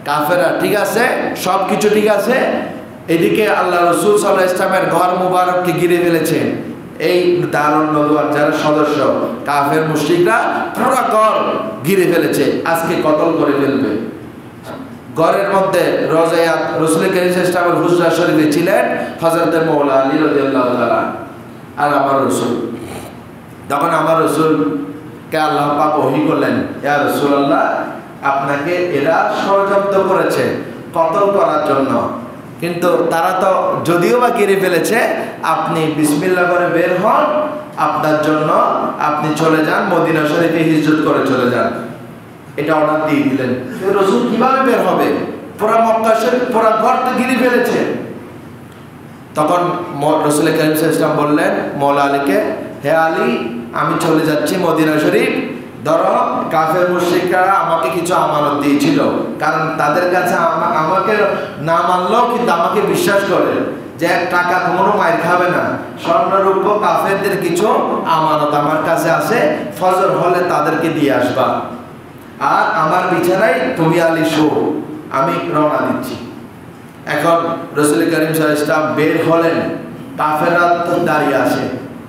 [SPEAKER 1] কাফেররা ঠিক আছে, সব কিছু ঠিক আছে, এদিকে আল্লাহ রসুল সাল্লাল্লাহু আলাইহি ওয়াসাল্লামের ঘর মুবারককে ঘিরে ফেলেছে। এই দারুন নদওয়ার যারা সদস্য কাফের মুশরিকরা পুরো ঘর ঘিরে ফেলেছে, আজকে কতল করে ফেলবে। ঘরের মধ্যে রোজায় রসুল করিম সাল্লাল্লাহু আলাইহি ওয়াসাল্লামের হুজরা শরীফে ছিলেন হযরত মাওলা আলী রাদিয়াল্লাহু তাআলা আর আমার রসুল। তখন আমার রসুল কে আল্লাহ পাক ওহী করলেন, ইয়া রাসূলুল্লাহ আপনাকে এরা ষড়যন্ত্র করেছে কতল করার জন্য, কিন্তু তারা তো যদিও বা ঘিরে ফেলেছে, আপনি বিসমিল্লাহ করে বের হন, আপনার জন্য আপনি চলে যান মদিনা শরীফে হিজরত করে চলে যান। এটা অর্ডার দিয়ে দিলেন। রাসূল কিভাবে বের হবে? পুরা মক্কা শরীফ পুরা ঘর তো ঘিরে ফেলেছে। তখন রাসূল করিম সাল্লাল্লাহু আলাইহি ওয়াসাল্লাম বললেন মাওলা আলীকে, হে আলী আমি চলে যাচ্ছি মদিনা শরীফ, ধরো কাফের মুশরিকরা আমাকে কিছু আমানত দিয়েছিল, কারণ তাদের কাছে আমাকে না মানলেও কিন্তু আমাকে বিশ্বাস করে যে টাকা কোনো মায়ের খাবে না, স্বর্ণরূপ কাফেরদের কিছু আমানত আমার কাছে আছে, ফজর হলে তাদেরকে দিয়ে আসবা, আর আমার বিছানায় তুমি আলী শো, আমি রওনা দিচ্ছি। এখন রাসূল করিম সাল্লাল্লাহু আলাইহি ওয়াসাল্লাম বের হলেন, কাফেররা তো দাঁড়িয়ে আছে,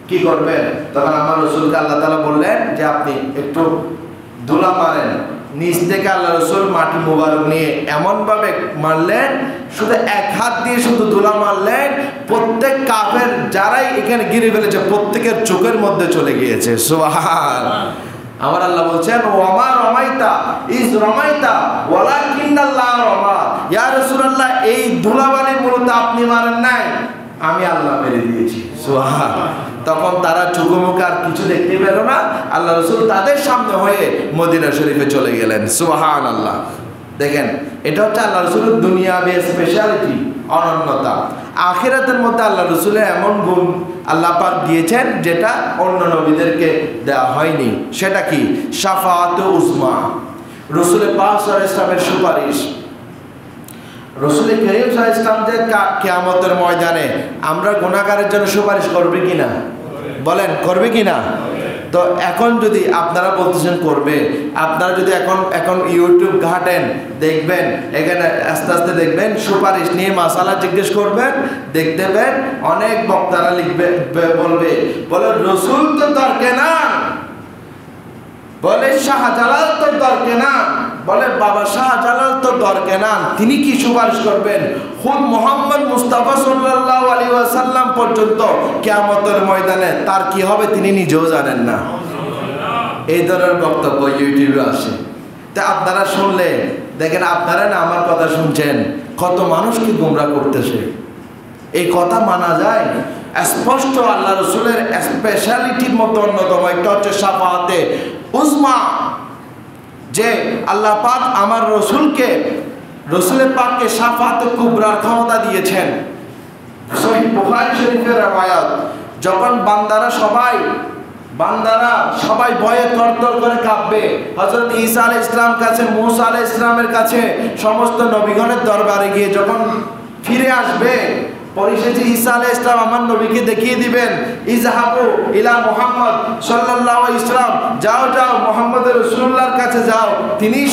[SPEAKER 1] কি করবেন? তখন আমার রসুলকে আল্লাহ তাআলা বললেন যে আপনি একটু ধুলা মারেন। নিচ থেকে আল্লাহ রসুল মাটি মুবারক নিয়ে এমনভাবে মারলেন, শুধু এক হাত দিয়ে শুধু ধুলা মারলেন, প্রত্যেক কাফের যারাই এখানে ঘিরে ফেলেছে প্রত্যেকের চোখের মধ্যে চলে গিয়েছে। সুবহানাল্লাহ। আমার আল্লাহ বলছেন ওয়ামা রমাইতা ইজ রমাইতা ওয়ালাকিন্নাল্লাহ রমা। ইয়া রাসূলুল্লাহ, এই ধুলাবালি মূলত আপনি মারেন নাই, আমি আল্লাহ মেরে দিয়েছি। সুবহানাল্লাহ। তখন তারা চোখে মুখে আর কিছু দেখতে পেল না, আল্লাহ রাসূল তাদের সামনে হয়ে মদিনা শরীফে চলে গেলেন। সুবহানাল্লাহ। দেখেন, এটা হচ্ছে আল্লাহ রাসূলের দুনিয়াবি স্পেশালিটি, অনন্যতা। আখিরাতের মধ্যে আল্লাহ রাসূলের এমন গুণ আল্লাহ পাক দিয়েছেন যেটা অন্য নবীদেরকে দেওয়া হয়নি। সেটা কি? শাফাআতে উজমা, রাসূল পাক সাল্লাল্লাহু আলাইহি ওয়াসাল্লামের সুপারিশ। রাসূল করিম সাল্লাল্লাহু আলাইহি ওয়াসাল্লাম যে কিয়ামতের ময়দানে আমরা গুনাহগারের জন্য সুপারিশ করবে কিনা? বলেন, করবে কিনা? তো এখন যদি আপনারা বলতেছেন করবে, আপনারা যদি এখন ইউটিউব ঘাটেন, দেখবেন এখানে আস্তে আস্তে দেখবেন সুপারিশ নিয়ে মাসালা জিজ্ঞেস করবেন, দেখতে পেন অনেক বক্তারা লিখবে, বলে রসুল তো দরকার না, বলে শাহজালাল তো দরকার না, বলে বাবা শাহজালাল তো দরকার না, তিনি কি সুপারিশ করবেন? খুদ মোহাম্মদ মুস্তাফা সাল্লাল্লাহু আলাইহি ওয়াসাল্লাম পর্যন্ত কিয়ামতের ময়দানে তার কি হবে তিনি নিজেও জানেন না। এই ধরনের বক্তব্য ইউটিউবে আসে। তা আপনারা শুনলে দেখেন, আপনারা না আমার কথা শুনছেন, কত মানুষকে গোমরা করতেছে। এই কথা মানা যায়? স্পষ্ট আল্লাহ রাসূলের স্পেশালিটির মতো অন্যতম একটা হচ্ছে শাফাআতে উজমা, যে আল্লাহ পাক আমার রসুলকে, রসুলের পাককে শাফাআতে কুবরার ক্ষমতা দিয়েছেন। সহিহ বুখারী শরীফের রওয়ায়াত, যখন বান্দারা সবাই ভয়ে তরতর করে কাঁপবে, হযরত ঈসা আলাইহিস সালাম কাছে, মূসা আলাইহিস সালামের কাছে, সমস্ত নবীগণের দরবারে গিয়ে যখন ফিরে আসবে, পরিশেষে ঈসা আলাইহিস সালাম আমার নবীকে দেখিয়ে দিবেন, ইযহাবু ইলা মুহাম্মদ সাল্লাল্লাহু আলাইহি ওয়াসাল্লাম, যাও মুহাম্মদের রাসূলুল্লাহর কাছে যাও, তিনিই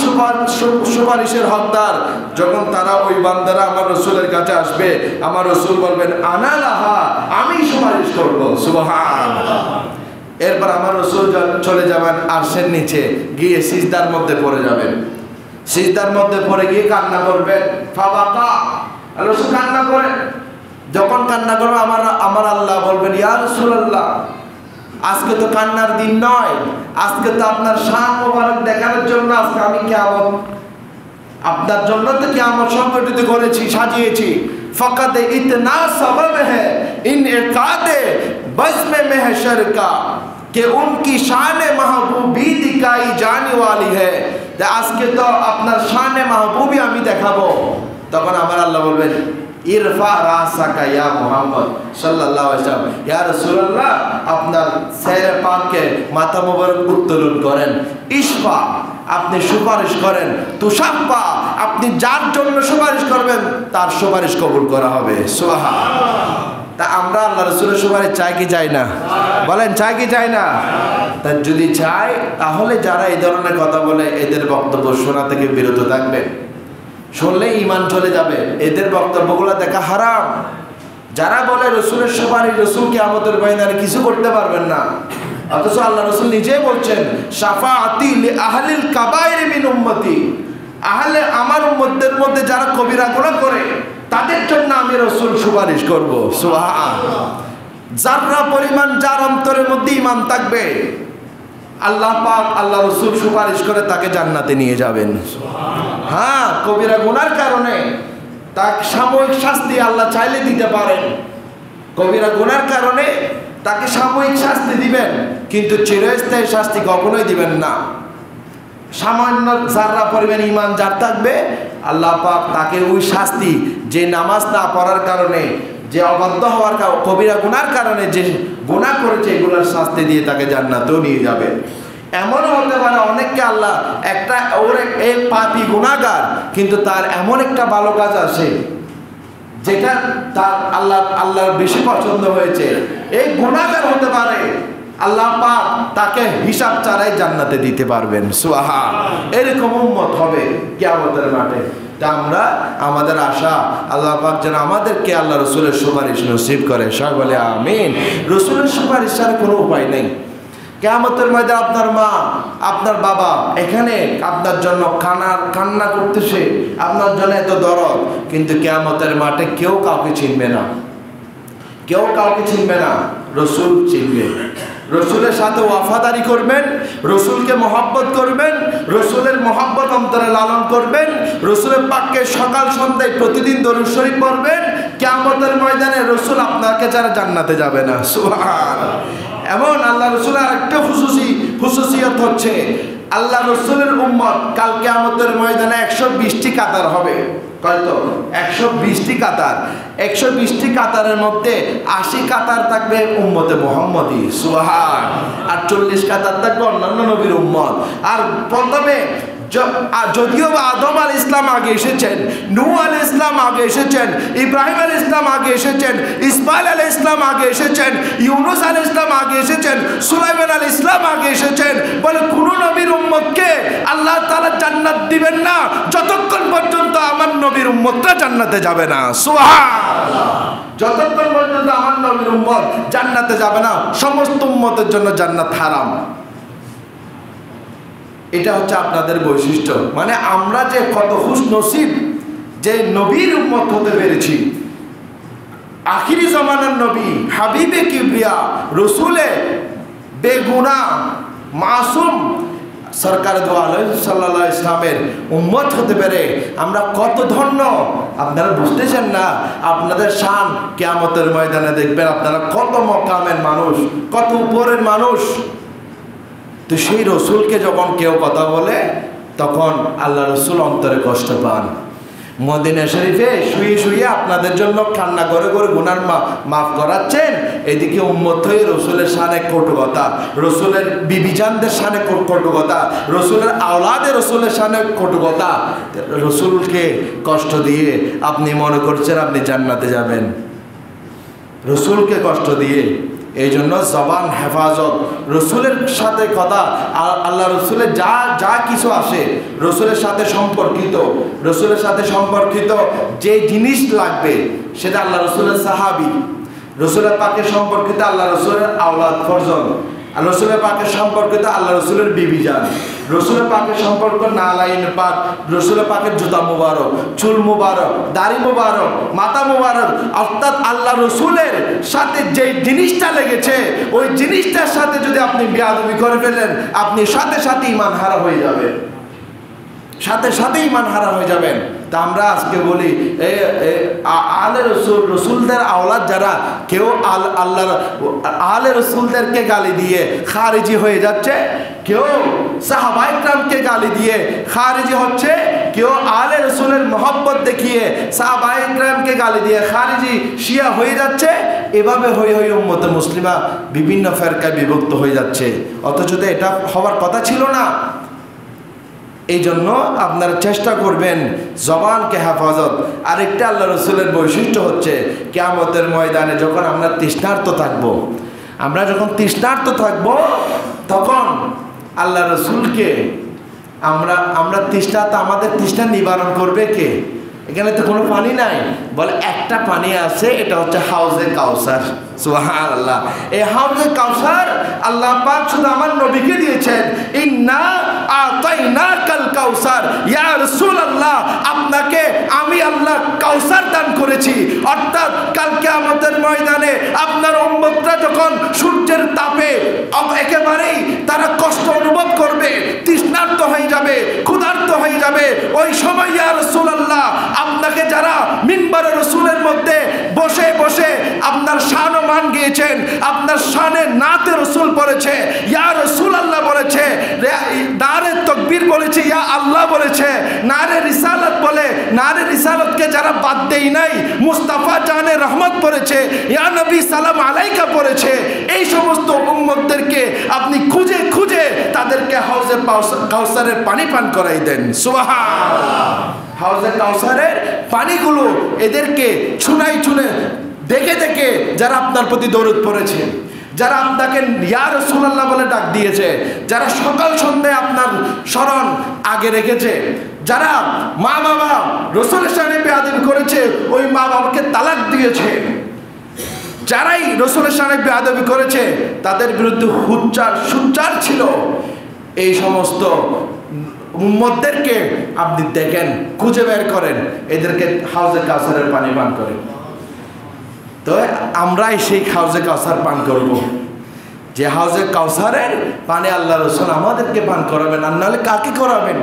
[SPEAKER 1] সুপারিশের হকদার। যখন তারা ওই বান্দারা আমার রাসূলের কাছে আসবে, আমার রাসূল বলবেন আনা লাহা, আমি সুপারিশ করব। সুবহানাল্লাহ। এরপর আমার রাসূল চলে যাবেন আরশের নিচে, গিয়ে সিজদার মধ্যে পড়ে যাবেন, সিজদার মধ্যে পড়ে গিয়ে কান্না করবেন। ফাবাকা, রাসূল কান্না করেন। যখন কান্না করবে আমার আল্লাহ বলবেন ইয়া রাসূলুল্লাহ, আজকে তো কান্নার দিন নয়, আজকে তো আপনার শান মোবারক দেখানোর জন্য আজকে আমি কিয়ামত, আপনার জন্য তো কিয়ামত সংগঠিত করেছি, সাজিয়েছি। ফকাত ইতনা সবব হ্যায় ইনকাদে বজমে महशर का कि उनकी शान महबूबी दिखाई जाने वाली है। আজকে তো আপনার শানে মাহবুবী আমি দেখাবো। তখন আমার আল্লাহ বলবেন ইরফা রাসাকা ইয়া মুহাম্মদ সাল্লাল্লাহু আলাইহি ওয়াসাল্লাম, ইয়া রাসূলুল্লাহ আপনার সেরে পাককে মাথা মোবারক উত্তোলন করেন। ইশফা, আপনি সুপারিশ করেন। তুশাফা, আপনি যার জন্য সুপারিশ করবেন তার সুপারিশ কবুল করা হবে। সুবহানাল্লাহ। তা আমরা আল্লাহ রাসূলের সুপারিশ চাই কি চাই না? বলেন, চাই কি চাই না? তা যদি চাই, তাহলে যারা এই ধরনের কথা বলে এদের বক্তব্য শোনা থেকে বিরত থাকবে। শুনলে ঈমান চলে যাবে, এদের বক্তব্যগুলো দেখা হারাম। যারা বলে রসুলের সুপারিশ, রসুল কিয়ামতের ময়দানে কিছু করতে পারবেন না, অথচ আল্লাহ রসুল নিজেই বলছেন শাফাআতি লি আহলিল কাবাইর মিন উম্মতি, আহলে আমার উম্মতদের মধ্যে যারা কবিরা গুনাহ করে তাদের জন্য আমি রসুল সুপারিশ করব। সুবহানাল্লাহ। যারা পরিমাণ যার অন্তরের মধ্যে ঈমান থাকবে, আল্লাহ পাক, আল্লাহ রসুল সুপারিশ করে তাকে জান্নাতে নিয়ে যাবেন। হ্যাঁ, কবিরা গুনার কারণে তাকে সাময়িক শাস্তি আল্লাহ চাইলে দিতে পারেন, কবিরা গুনার কারণে তাকে সাময়িক শাস্তি দিবেন, কিন্তু চিরস্থায়ী শাস্তি কখনোই দিবেন না। সামান্য যারা পরিমাণ ঈমান যার থাকবে, আল্লাহ পাক তাকে ওই শাস্তি, যে নামাজ না পড়ার কারণে, যে অবাধ্য হওয়ার কবিরা গুনার কারণে যে গুনাহ করেছে, এগুলোর শাস্তি দিয়ে তাকে জান্নাতেও নিয়ে যাবে। এমনও হতে পারে অনেককে আল্লাহ একটা এক পাপী গুনাহগার, কিন্তু তার এমন একটা ভালো কাজ আছে যেটা তার আল্লাহর বেশি পছন্দ হয়েছে, এই গুনাহগার হতে পারে, আল্লাহ পাক তাকে হিসাব ছাড়াই জান্নাতে দিতে পারবেন। সুবহানাল্লাহ। এরকম উম্মত হবে কিয়ামতের মাঠে। তা আমরা, আমাদের আশা আল্লাহ পাক যেন আমাদেরকে আল্লাহ রসুলের সুপারিশ নসিব করে। সবাই বলে আমিন। রসুলের সুপারিশ ছাড়া কোনো উপায় নেই। কিয়ামতের মধ্যে আপনার মা, আপনার বাবা এখানে আপনার জন্য কান্না করতেছে, আপনার জন্য এত দরদ, কিন্তু কিয়ামতের মাঠে কেউ কাউকে চিনবে না, কেউ কাউকে চিনবে না, রসুল চিনবে। রসুলের সাথে ওয়াফাদারি করবেন, রসুলকে মহব্বত করবেন, রসুলের মহব্বত অন্তরে লালন করবেন, রসুলের পাককে সকাল সন্ধ্যায় প্রতিদিন দরুদ শরীফ পড়বেন, কিয়ামতের ময়দানে রসুল আপনাকে ছাড়া জান্নাতে যাবে না। সুবহানাল্লাহ। এমন আল্লাহ রসুলের আরেকটা খুশুসিয়ত হচ্ছে, আল্লাহ রসুলের উম্মত কাল কিয়ামতের ময়দানে 120টি কাতার হবে। কয়তো? 120টি কাতার। 120টি কাতারের মধ্যে 80 কাতার থাকবে উম্মতে মুহাম্মদী, সুবহান, আর 40 কাতার থাকবে অন্যান্য নবীর উম্মত। আর প্রথমে যদিও আদম আল ইসলাম আগে এসেছেন, নূহ আল ইসলাম আগে এসেছেন, ইব্রাহিম আল ইসলাম আগে এসেছেন, ইসমাইল আল ইসলাম আগে এসেছেন, ইউনুস আল ইসলাম আগে এসেছেন, সুলাইমান আল ইসলাম আগে এসেছেন, বলে কোন নবীর উম্মতকে আল্লাহ তাআলা জান্নাত দিবেন না যতক্ষণ পর্যন্ত আমার নবীর উম্মতরা জান্নাতে যাবে না। সুবহানাল্লাহ। যতক্ষণ পর্যন্ত আমার নবীর উম্মত জান্নাতে যাবে না, সমস্ত উম্মতের জন্য জান্নাত হারাম। এটা হচ্ছে আপনাদের বৈশিষ্ট্য। মানে আমরা যে কত খুশ নসিব যে নবীর উম্মত হতে পেরেছি। আখিরি জামানার নবী, হাবিবে কিবরিয়া, রসুলে বেগুনা, মাসুম সরকার দো আলম সাল্লাল্লাহু আলাইহি ইসলামের উম্মত হতে পেরে আমরা কত ধন্য। আপনারা বুঝতেছেন না, আপনাদের শান কিয়ামতের ময়দানে দেখবেন আপনারা কত মকামের মানুষ, কত উপরের মানুষ। তো সেই রসুলকে যখন কেউ কথা বলে তখন আল্লাহ রসুল অন্তরে কষ্ট পান। মদিনা শরীফে শুয়ে শুয়ে আপনাদের জন্য কান্না করে করে গুনার মাফ করাচ্ছেন, এদিকে উম্মত হয়ে রসুলের শানে কটু কথা, রসুলের বিবিজানদের শানে কটু কথা, রসুলের আওলাদে রসুলের শানে কটু কথা, রসুলকে কষ্ট দিয়ে আপনি মনে করছেন আপনি জান্নাতে যাবেন, রসুলকে কষ্ট দিয়ে। এই জন্য জবান হেফাজত, রসুলের সাথে কথা, আল্লাহ রসুলের যা যা কিছু আসে রসুলের সাথে সম্পর্কিত, রসুলের সাথে সম্পর্কিত যে জিনিস লাগবে সেটা আল্লাহ রসুলের সাহাবি, রসুলের পাকে সম্পর্কিত আল্লাহ রসুলের আওলাদ ফরজন, রসুলের পাকে সম্পর্কিত আল্লাহ রসুলের বিবিজান, রসুলের পাকের সম্পর্ক নালাইন পাক, রসুলের পাকের জুতা মুবারক, চুল মুবারক, দাড়ি মুবারক, মাথা মুবারক, অর্থাৎ আল্লাহ রসুলের সাথে যে জিনিসটা লেগেছে ওই জিনিসটার সাথে যদি আপনি বেয়াদবি করে ফেলেন আপনি সাথে সাথে ঈমান হারা হয়ে যাবেন, সাথে সাথে ঈমান হারা হয়ে যাবেন। তা আমরা আজকে বলি আলে রসুল, রসুলদের আওলাদ যারা, কেউ আল্লাহর আলে রসুলদেরকে গালি দিয়ে খারিজি হয়ে যাচ্ছে, কেউ সাহাবায়ে কেরামকে গালি দিয়ে খারিজি হচ্ছে, কেউ আলে রসুলের মহব্বত দেখিয়ে সাহাবায়ে কেরামকে গালি দিয়ে খারিজি শিয়া হয়ে যাচ্ছে। এভাবে হয়ে হয়ে উম্মতে মুসলিমা বিভিন্ন ফেরকায় বিভক্ত হয়ে যাচ্ছে, অথচ এটা হওয়ার কথা ছিল না। এই জন্য আপনারা চেষ্টা করবেন জবানকে হেফাজত। আরেকটা আল্লাহ রসুলের বৈশিষ্ট্য হচ্ছে কিয়ামতের ময়দানে যখন আমরা তৃষ্ণার্ত থাকব, আমরা যখন তৃষ্ণার্ত থাকব তখন আল্লাহ রসুলকে আমরা তৃষ্ণার্ত, আমাদের তৃষ্ণা নিবারণ করবে কে? এখানে তো কোনো পানি নাই, বলে একটা পানি আছে, এটা হচ্ছে হাউজে কাউসার। সুবহানাল্লাহ। এই হাউজে কাউসার আল্লাহ পাক শুধু আমার নবীকে দিয়েছেন, ইন্না আতাইনাকাল কাউসার, ইয়া রাসূলুল্লাহ আপনাকে আমি আল্লাহ কাউসার দান করেছি। অর্থাৎ কাল কিয়ামতের ময়দানে আপনার উম্মতরা যখন সূর্যের তাপে একেবারেই তারা কষ্ট অনুভব করবে, তৃষ্ণার্ত হয়ে যাবে, ক্ষুধার্ত হয়ে যাবে, ওই সময় ইয়া রাসূলুল্লাহ আপনাকে যারা মিম্বারে রসুলের মধ্যে বসে বসে আপনার শান ও মান গিয়েছেন, আপনার শানে নাতে রসুল পড়েছে, ইয়া রাসূলুল্লাহ বলেছে, নারে তাকবীর বলেছে, ইয়া আল্লাহ বলেছে, নারে রিসালাত বলে, নারে রিসালাতকে যারা বাদ দেই নাই, মুস্তাফা জানে রহমত পড়েছে, ইয়া নবী সালাম আলাইকা পড়েছে, এই সমস্ত উম্মতদেরকে আপনি খুঁজে খুঁজে তাদেরকে হাউজে কাউসারের পানি পান করাই দেন। সুবহানাল্লাহ। হাউজে কাউসারের পানিগুলো এদেরকে ছুনাই ছুনে দেখে দেখে যারা আপনার প্রতি দরুদ পড়েছে, যারা আপনাকে ইয়া রাসূলুল্লাহ বলে ডাক দিয়েছে, যারা সকাল সন্ধ্যায় আপনার স্মরণ আগে রেখেছে, যারা মা বাবা রসুলের সামনে বেয়াদবি করেছে, ওই মা বাবাকে তালাক দিয়েছে, যারাই রসুলের সামনে বেয়াদবি করেছে তাদের বিরুদ্ধে সুচ্চার ছিল, এই সমস্ত উম্মতদেরকে আপনি দেখেন, খুঁজে বের করেন, এদেরকে হাউজে কাউসারের পানি পান করেন। তো আমরাই সেই হাউজে কাউসার পান করব। যে হাউজে কাউসারের পানি আল্লাহ রসুল আমাদেরকে পান করাবেন, আর নাহলে কাকে করাবেন?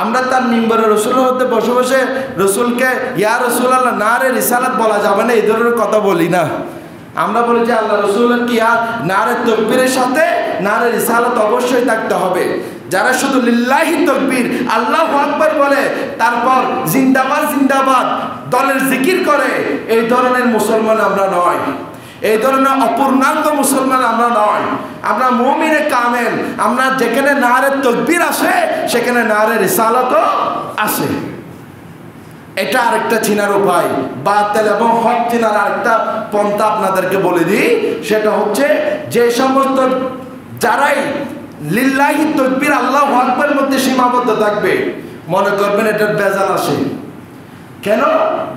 [SPEAKER 1] আমরা তার মিম্বরে রসুল হতে বসে বসে রসুলকে ইয়া রসুল আল্লাহ না রে রিসালাত বলা যাবে না, এই ধরনের কথা বলি না। আমরা বলি যে আল্লাহ রসুলের কি আর না রে তকবীরের সাথে না রে রিসালাত অবশ্যই থাকতে হবে। যারা শুধু লিল্লাহি তকবীর আল্লাহু আকবার বলে তারপর জিন্দাবাদ জিন্দাবাদ দলের জিকির করে, এই ধরনের মুসলমান আমরা নয়, এই ধরনের অপূর্ণাঙ্গ মুসলমান আমরা নয়। আমরা মুমিনে কামেল। আমরা যেখানে নারে তকবীর আসে সেখানে নারে রিসালাতও আসে। এটা আরেকটা চিনার উপায়। বাতিল এবং হক চিনার আরেকটা পন্থা আপনাদেরকে বলে দিই, সেটা হচ্ছে যে সমস্ত যারাই লিল্লাহি তকবীর আল্লাহু আকবারের মধ্যে সীমাবদ্ধ থাকবে, মনে করবেন এটার বেজাল আসে কেন?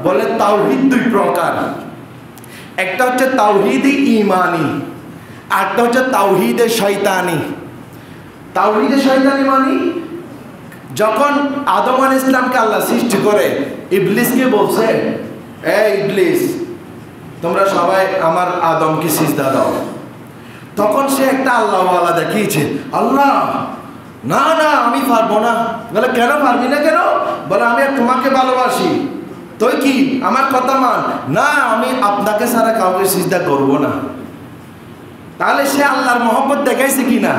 [SPEAKER 1] বলে তাওহীদ দুই প্রকার, একটা হচ্ছে তাওহীদে ঈমানি, আরেকটা হচ্ছে তাওহীদে শয়তানি। তাওহীদে শয়তানি মানে যখন আদম আলাইহিস সালামকে আল্লাহ সৃষ্টি করে ইবলিসকে বলছে, এই ইবলিস তোমরা সবাই আমার আদমকে সিজদা দাও। তখন সে একটা আল্লাহওয়ালা দেখিয়েছে, আল্লাহ না না আমি পারবো না। বলে কেন পারবি না কেন? বলে আমি তোমাকে ভালোবাসি, তুই কি আমার কথা মান। না আমি আপনাকে ছাড়া কাউকে সিজদা করব না। তাহলে সে আল্লাহর মহব্বত দেখাইছে কি না?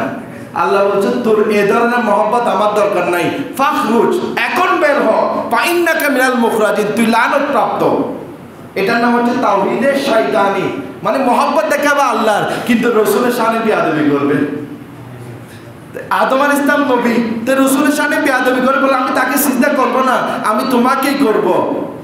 [SPEAKER 1] আল্লাহ বলছে তোর এ ধরনের মহব্বত আমার দরকার নাই, ফাখরুজ এখন বের হ, ফাইন্নাকা মিনাল মুখরাজিন, তুই লানত প্রাপ্ত। এটার নাম হচ্ছে তাওহীদে শয়তানি, মানে মহব্বত দেখাবে আল্লাহর কিন্তু রসুলের শানে বেয়াদবি করবে। আদম আলাইহিস সালাম নবী, তো রসুলের শানে বেয়াদবি করে বলে আমি তাকে সিজদা করব না, আমি তোমাকেই করব।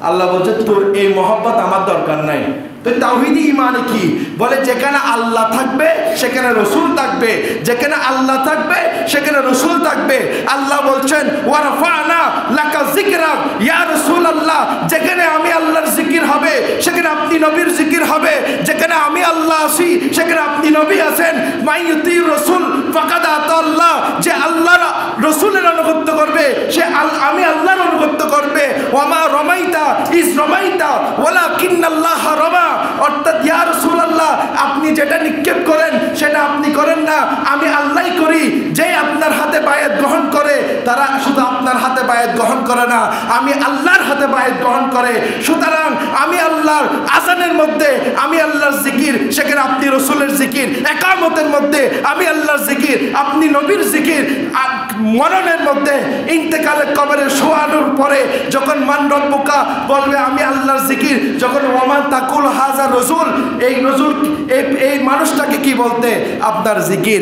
[SPEAKER 1] আল্লাহ বলছে তোর এই মহব্বত আমার দরকার নাই। তো তাওহীদি ঈমানে কি? বলে যেখানে আল্লাহ থাকবে সেখানে রসুল থাকবে, যেখানে আল্লাহ থাকবে সেখানে রসুল থাকবে। আল্লাহ বলছেন ওয়া রাফা'না লাকা যিকরাক ইয়া রাসূলুল্লাহ, যেখানে আমি আল্লাহর জিকির হবে সেখানে আপনি নবীর জিকির হবে, যেখানে আমি আল্লাহ আছি সেখানে আপনি নবী আছেন। মাই ইউতির রাসূল ফাকাদ আতাল্লাহ, যে আল্লাহর রসুলের আনুগত্য করবে সে আমি আল্লাহর আনুগত্য করবে। ওয়া মা রামাইতা ইজ রামাইতা ওয়ালাকিন্নাল্লাহ রামা, অর্থাৎ ইয়া রাসূলুল্লাহ আপনি যেটা নিক্ষেপ করেন সেটা আপনি করেন না, আমি আল্লাহই করি। যে আপনার হাতে বায়াত গ্রহণ করে তারা শুধু আপনার হাতে বায়াত গ্রহণ করে না, আমি আল্লাহর হাতে বায়াত গ্রহণ করে। সুতরাং আমি আল্লাহর আযানের মধ্যে আমি আল্লাহর জিকির, সেখানে আপনি রসুলের জিকির। একামতের মধ্যে আমি আল্লাহর জিকির, আপনি নবীর জিকির। মরণের মধ্যে ইন্তেকালে কবরে শোয়ানোর পরে যখন মান রব্বুকা বলবে আমি আল্লাহর জিকির, যখন ওমান তাকুল হাজা রসুল, এই রসুল এই মানুষটাকে কি বলতে? আপনার জিকির।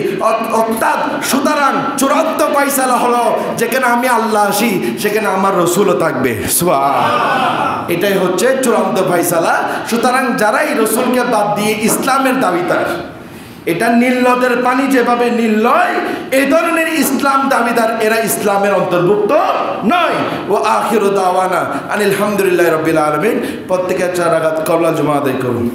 [SPEAKER 1] অর্থাৎ সুতরাং চূড়ান্ত ফায়সালা হলো যেখানে আমি আল্লাহ আসি সেখানে আমার রসুলও থাকবে। সুবহানাল্লাহ, এটাই হচ্ছে চূড়ান্ত ফায়সালা। সুতরাং যারা এই রসুলকে বাদ দিয়ে ইসলামের দাবিদার, এটা নীল নদের পানি যেভাবে নীল নয়, এই ধরনের ইসলাম দাবিদার এরা ইসলামের অন্তর্ভুক্ত নয়। ও আখিরু দাওয়ানা আনিল হামদুলিল্লাহি রাব্বিল আলামিন। প্রত্যেকে 4 রাকাত কবলা জুমা আদায় করুন।